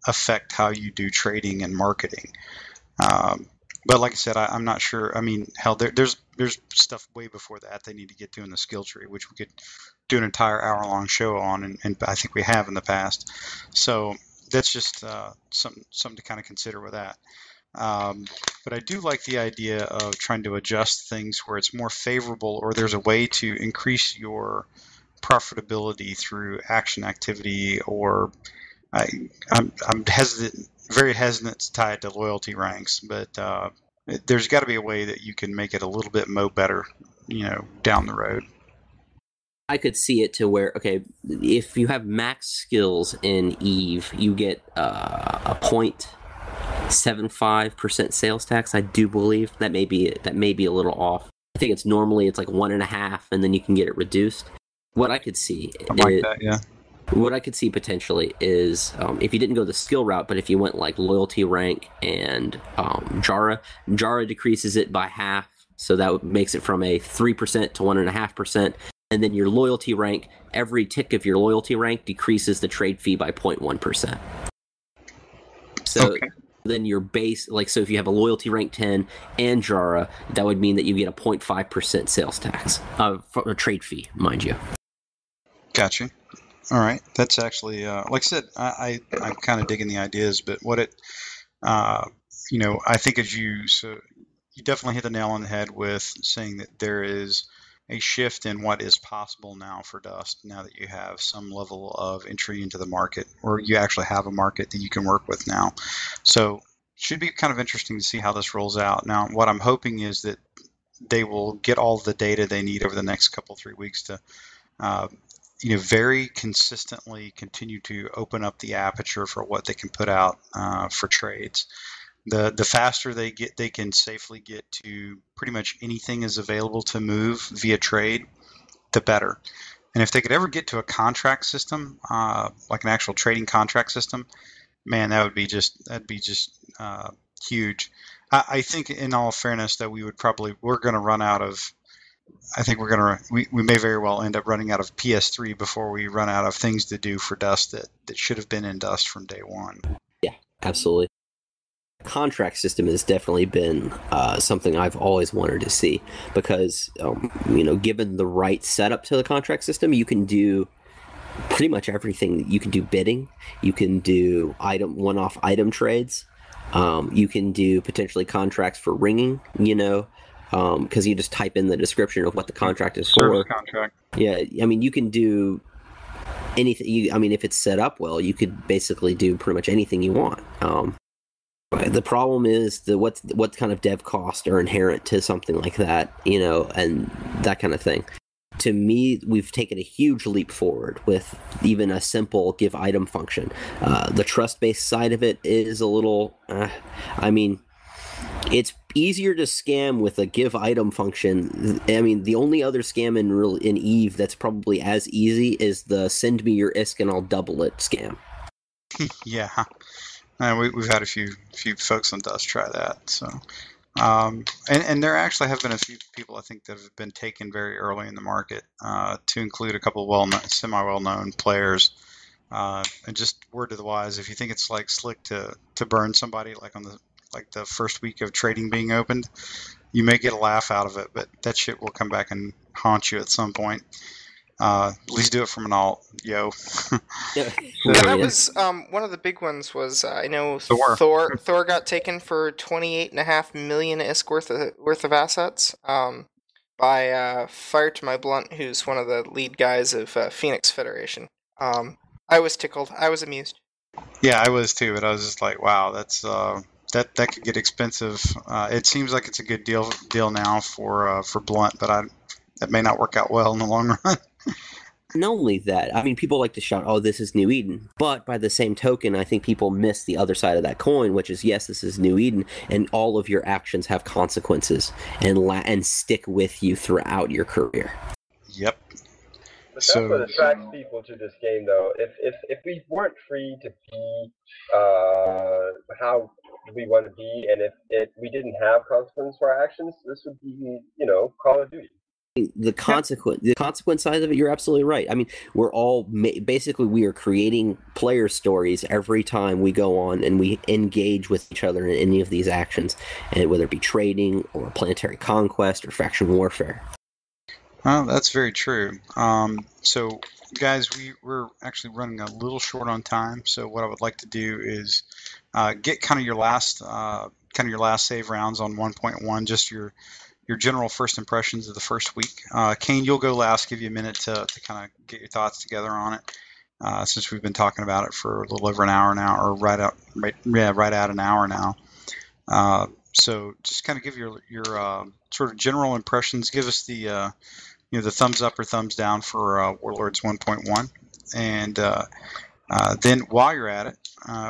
affect how you do trading and marketing. But like I said, I'm not sure. I mean, hell, there's stuff way before that they need to get to in the skill tree, which we could do an entire hour-long show on, and I think we have in the past. So that's just something to kind of consider with that. But I do like the idea of trying to adjust things where it's more favorable, or there's a way to increase your profitability through action activity, or I'm very hesitant to tie it to loyalty ranks, but there's got to be a way that you can make it a little bit better, down the road. I could see it to where, okay, if you have max skills in EVE, you get a 0.75% sales tax. I do believe that may be a little off. I think it's normally 1.5%, and then you can get it reduced. What I could see What I could see potentially is if you didn't go the skill route, but if you went loyalty rank and Jara decreases it by half, so that makes it from a 3% to 1.5%, and then your loyalty rank, every tick of your loyalty rank decreases the trade fee by 0.1%. So then your base, so if you have a loyalty rank 10 and Jara, that would mean that you get a 0.5% sales tax, a trade fee, mind you. Gotcha. All right. That's actually, like I said, I'm kind of digging the ideas, but what it, uh, I think so you definitely hit the nail on the head with saying that there is a shift in what is possible now for Dust, now that you have some level of entry into the market, or you actually have a market that you can work with now. So should be kind of interesting to see how this rolls out. Now, what I'm hoping is that they will get all the data they need over the next couple, 3 weeks to uh, very consistently continue to open up the aperture for what they can put out for trades. The faster they can safely get to pretty much anything is available to move via trade, the better. And if they could ever get to a contract system, like an actual trading contract system, man, that'd be just huge. I think, in all fairness, that we're going to run out of. I think we may very well end up running out of PS3 before we run out of things to do for Dust that should have been in Dust from day one. Yeah, absolutely. Contract system has definitely been something I've always wanted to see, because given the right setup to the contract system, you can do pretty much everything. You can do bidding, you can do one-off item trades, you can do potentially contracts for ringing, because you just type in the description of what the contract is for. Service contract. Yeah, I mean, you can do anything. If it's set up well, you could basically do pretty much anything you want. The problem is what kind of dev costs are inherent to something like that, and that kind of thing. To me, we've taken a huge leap forward with even a simple give item function. The trust-based side of it is a little, it's easier to scam with a give item function. The only other scam in Eve that's probably as easy is the send me your ISK and I'll double it scam. Yeah. We've had a few folks on Dust try that. So, and there actually have been a few people, I think, that have been taken very early in the market, to include a couple of semi-well-known players. And just word to the wise, if you think it's like slick to burn somebody like on the first week of trading being opened, you may get a laugh out of it, but that shit will come back and haunt you at some point. At least do it from an alt, yo. Yeah, that was one of the big ones. Was I know Thor got taken for 28.5 million ISK worth of assets by Fire to My Blunt, who's one of the lead guys of Phoenix Federation. I was tickled. I was amused. Yeah, I was too, but I was just like, wow, that's that could get expensive. It seems like it's a good deal now for Blunt, but that may not work out well in the long run. Not only that, people like to shout, oh, this is New Eden. But by the same token, I think people miss the other side of that coin, which is, yes, this is New Eden, and all of your actions have consequences and stick with you throughout your career. Yep. But that's what attracts people to this game, though. If we weren't free to be how we want to be, and if we didn't have consequence for our actions, this would be, Call of Duty. The consequence side of it, you're absolutely right. We're all basically we are creating player stories every time we go on and we engage with each other in any of these actions, and whether it be trading or planetary conquest or faction warfare. Oh, that's very true. So, guys, we're actually running a little short on time. So, what I would like to do is get kind of your last save rounds on 1.1, just your general first impressions of the first week. Kane, you'll go last. Give you a minute to kind of get your thoughts together on it, since we've been talking about it for a little over an hour now, or right at an hour now. So just kind of give your sort of general impressions. Give us the the thumbs up or thumbs down for Warlords 1.1, and then while you're at it,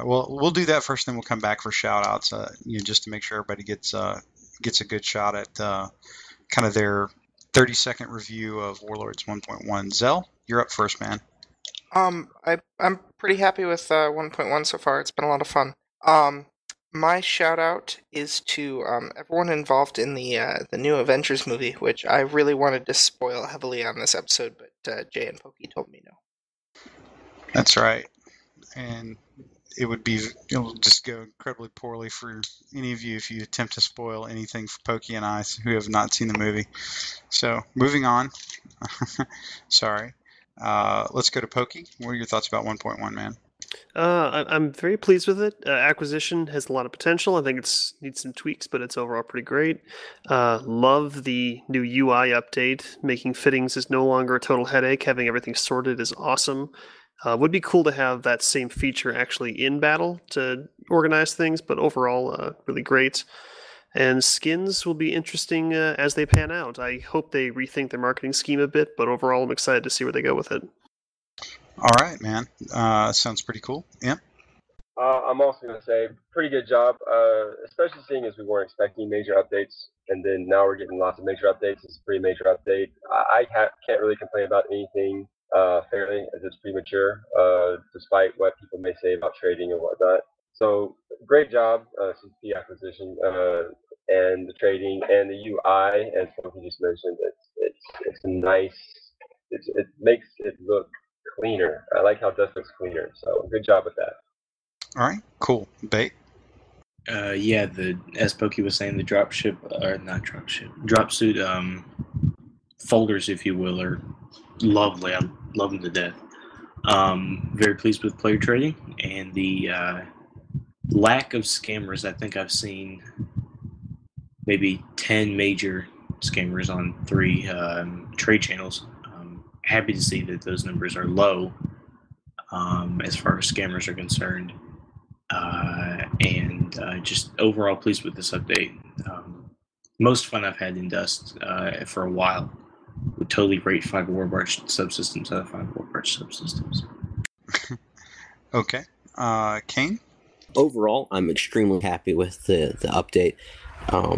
we'll do that first. Then we'll come back for shout outs, just to make sure everybody gets a good shot at kind of their 30-second review of Warlords 1.1. Zell, you're up first, man. I'm pretty happy with 1.1 so far. It's been a lot of fun. My shout out is to everyone involved in the new Avengers movie, which I really wanted to spoil heavily on this episode, but Jay and Pokey told me no. That's right, and it'll just go incredibly poorly for any of you if you attempt to spoil anything for Pokey and I who have not seen the movie. So moving on. Sorry. Let's go to Pokey. What are your thoughts about 1.1, man? I'm very pleased with it. Acquisition has a lot of potential. I think it's needs some tweaks, but it's overall pretty great. Love the new UI update. Making fittings is no longer a total headache. Having everything sorted is awesome. Would be cool to have that same feature actually in battle to organize things, but overall, really great. And skins will be interesting as they pan out. I hope they rethink their marketing scheme a bit, but overall, I'm excited to see where they go with it. All right, man. Sounds pretty cool. Yeah. I'm also going to say pretty good job, especially seeing as we weren't expecting major updates, and then now we're getting lots of major updates. It's a pretty major update. I can't really complain about anything fairly, as it's premature, despite what people may say about trading and whatnot. So great job, CCP acquisition, and the trading and the UI, as Sophie just mentioned. It's nice. It makes it look cleaner. I like how Dust looks cleaner. So good job with that. All right, cool. Bait. Yeah, as Pokey was saying, the drop suit folders, if you will, are lovely. I love them to death. Very pleased with player trading and the lack of scammers. I think I've seen maybe 10 major scammers on 3 trade channels. Happy to see that those numbers are low as far as scammers are concerned. And just overall pleased with this update. Most fun I've had in Dust for a while. Would totally rate 5 Warlords subsystems out of 5 Warlords subsystems. Okay. Kane? Overall, I'm extremely happy with the update.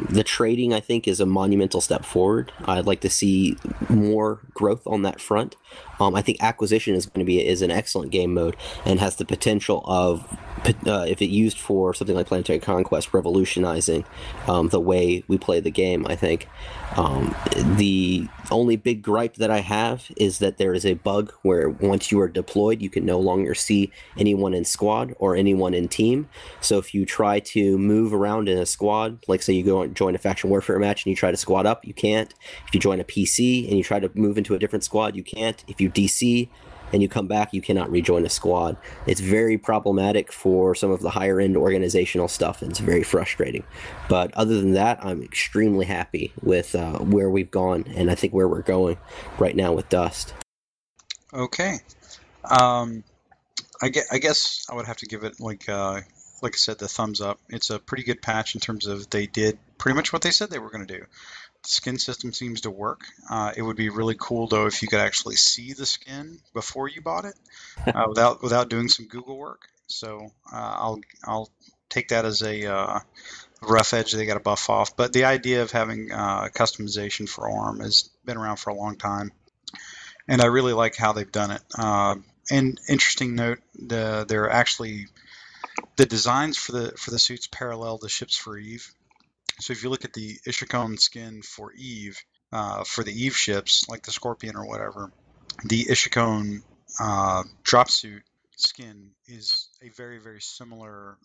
The trading, I think, is a monumental step forward. I'd like to see more growth on that front. I think acquisition is an excellent game mode and has the potential of, if it used for something like Planetary Conquest, revolutionizing the way we play the game. I think the only big gripe that I have is that there is a bug where once you are deployed, you can no longer see anyone in squad or anyone in team. So if you try to move around in a squad, like say you go and join a faction warfare match and you try to squad up, you can't. If you join a PC and you try to move into a different squad, you can't. If you DC and you come back, you cannot rejoin a squad. It's very problematic for some of the higher end organizational stuff, and it's very frustrating. But other than that, I'm extremely happy with where we've gone, and I think where we're going right now with Dust. Okay. I guess I would have to give it, like I said, the thumbs up. It's a pretty good patch in terms of they did pretty much what they said they were going to do. The skin system seems to work. It would be really cool, though, if you could actually see the skin before you bought it, without doing some Google work. So I'll take that as a rough edge they got to buff off. But the idea of having customization for ARM has been around for a long time, and I really like how they've done it. And interesting note, they're actually the designs for the suits parallel the ships for Eve. So if you look at the Ishikon skin for Eve, for the Eve ships, like the Scorpion or whatever, the Ishikon dropsuit skin is a very, very similar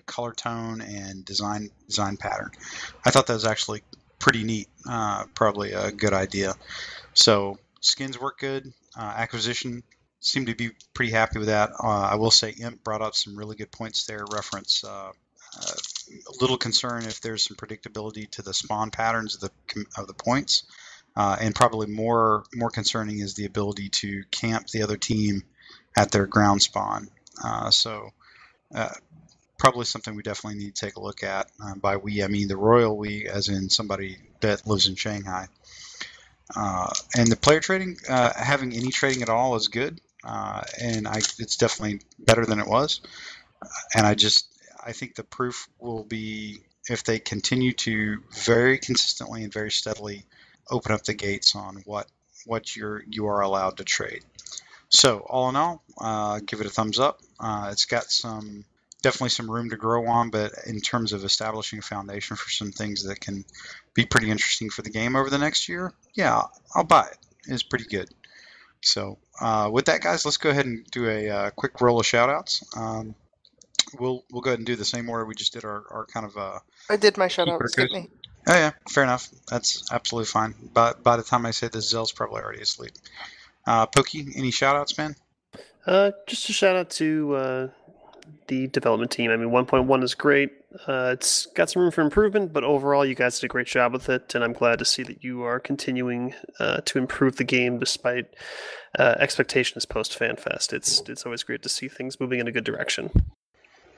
color tone and design pattern. I thought that was actually pretty neat, probably a good idea. So skins work good. Acquisition seemed to be pretty happy with that. I will say Imp brought up some really good points there. Reference a little concern if there's some predictability to the spawn patterns of the points, and probably more concerning is the ability to camp the other team at their ground spawn. So probably something we definitely need to take a look at. By we, I mean the royal we, as in somebody that lives in Shanghai. And the player trading, having any trading at all is good, and it's definitely better than it was. And I think the proof will be if they continue to very consistently and very steadily open up the gates on what you are allowed to trade. So all in all, give it a thumbs up. It's got definitely some room to grow on, but in terms of establishing a foundation for some things that can be pretty interesting for the game over the next year, yeah, I'll buy it. It's pretty good. So with that, guys, let's go ahead and do a quick roll of shout-outs. We'll go ahead and do the same order we just did our kind of... I did my shout-out. Skip me. Oh, yeah, fair enough. That's absolutely fine. But by the time I say this, Zell's probably already asleep. Pokey, any shout-outs, man? Just a shout out to the development team. I mean, 1.1 is great. It's got some room for improvement, but overall, you guys did a great job with it, and I'm glad to see that you are continuing to improve the game despite expectations post FanFest. It's always great to see things moving in a good direction.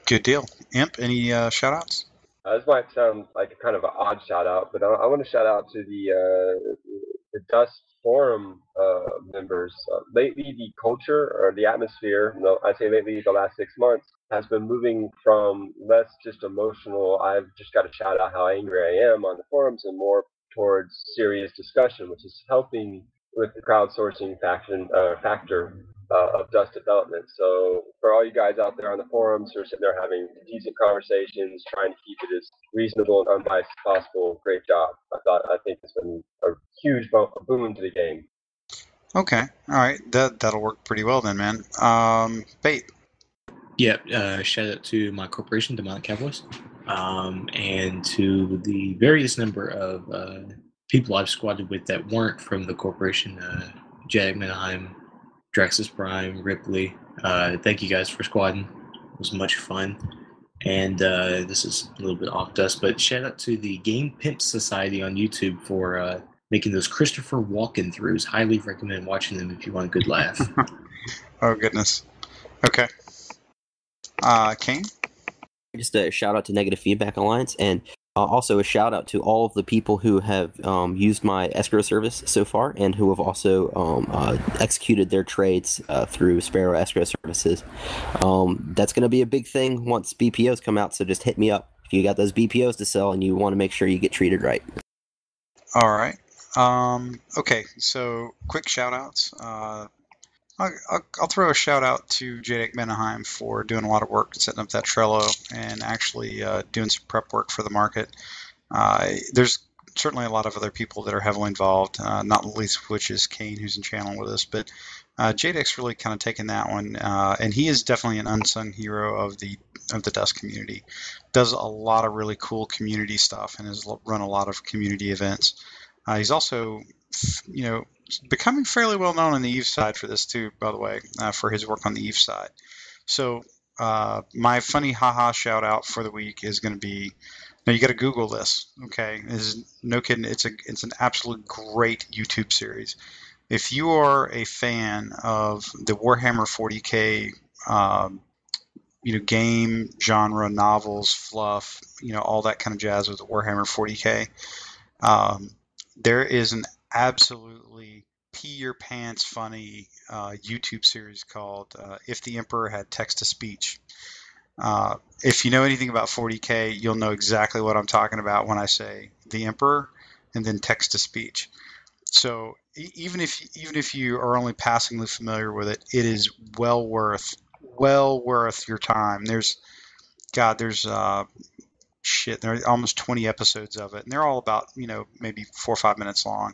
Good deal. Imp, any shout-outs? This might sound like a kind of an odd shout out, but I want to shout out to the Dust Forum members. Lately, the culture or the atmosphere, no, I say lately, the last 6 months, has been moving from less just emotional, I've just got to shout out how angry I am on the forums, and more towards serious discussion, which is helping with the crowdsourcing factor of Dust development. So for all you guys out there on the forums who are sitting there having decent conversations, trying to keep it as reasonable and unbiased as possible, great job. I think it's been a huge boon to the game. Okay, all right, that'll work pretty well then, man. Bait. Yeah, shout out to my corporation, Demonic Cowboys, and to the various number of people I've squatted with that weren't from the corporation, Jack Menaheim, Draxus Prime, Ripley. Thank you guys for squadding. It was much fun. And this is a little bit off dust, but shout out to the Game Pimp Society on YouTube for making those Christopher Walken throughs. Highly recommend watching them if you want a good laugh. Oh, goodness. Okay. Kane? Just a shout out to Negative Feedback Alliance, and also a shout out to all of the people who have used my escrow service so far, and who have also executed their trades through Spero Escrow Services. That's going to be a big thing once BPOs come out, so just hit me up if you got those BPOs to sell and you want to make sure you get treated right. All right. Okay, so quick shout-outs. I'll throw a shout out to Jadek Menaheim for doing a lot of work setting up that Trello and actually doing some prep work for the market. There's certainly a lot of other people that are heavily involved, not least of which is Kane, who's in channel with us. But Jadek's really kind of taken that one, and he is definitely an unsung hero of the Dust community. Does a lot of really cool community stuff and has run a lot of community events. He's also, becoming fairly well known on the Eve side for this too, by the way, for his work on the Eve side. So my funny haha shout out for the week is going to be, now you got to Google this, okay? This is no kidding. It's an absolute great YouTube series. If you are a fan of the Warhammer 40K, game genre, novels, fluff, all that kind of jazz with the Warhammer 40K. There is an absolutely pee your pants funny YouTube series called If the Emperor Had Text-to-Speech. If you know anything about 40K, you'll know exactly what I'm talking about when I say the Emperor and then text-to-speech. So even if you are only passingly familiar with it, it is well worth your time. There's there are almost 20 episodes of it, and they're all about, maybe 4 or 5 minutes long.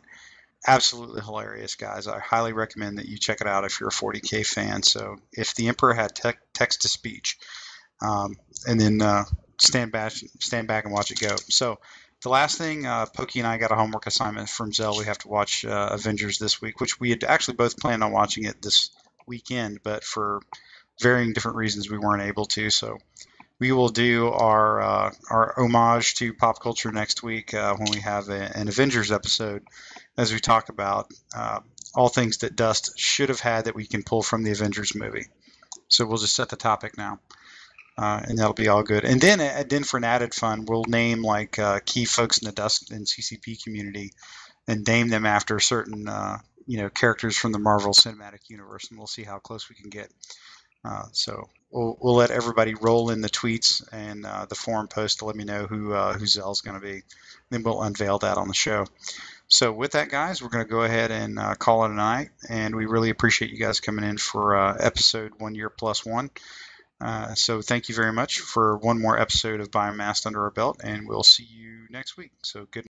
Absolutely hilarious, guys. I highly recommend that you check it out if you're a 40K fan. So if the Emperor had text-to-speech, and then stand back and watch it go. So the last thing, Pokey and I got a homework assignment from Zell. We have to watch Avengers this week, which we had actually both planned on watching it this weekend, but for varying different reasons we weren't able to. So we will do our homage to pop culture next week when we have an Avengers episode, as we talk about all things that Dust should have had that we can pull from the Avengers movie. So we'll just set the topic now, and that'll be all good. And then for an added fun, we'll name like key folks in the Dust and CCP community, and name them after certain characters from the Marvel Cinematic Universe, and we'll see how close we can get. So we'll let everybody roll in the tweets and the forum post to let me know who Zell's going to be. Then we'll unveil that on the show. So with that, guys, we're going to go ahead and call it a night. And we really appreciate you guys coming in for episode 1 year plus one. So thank you very much for one more episode of Biomassed under our belt, and we'll see you next week. So good.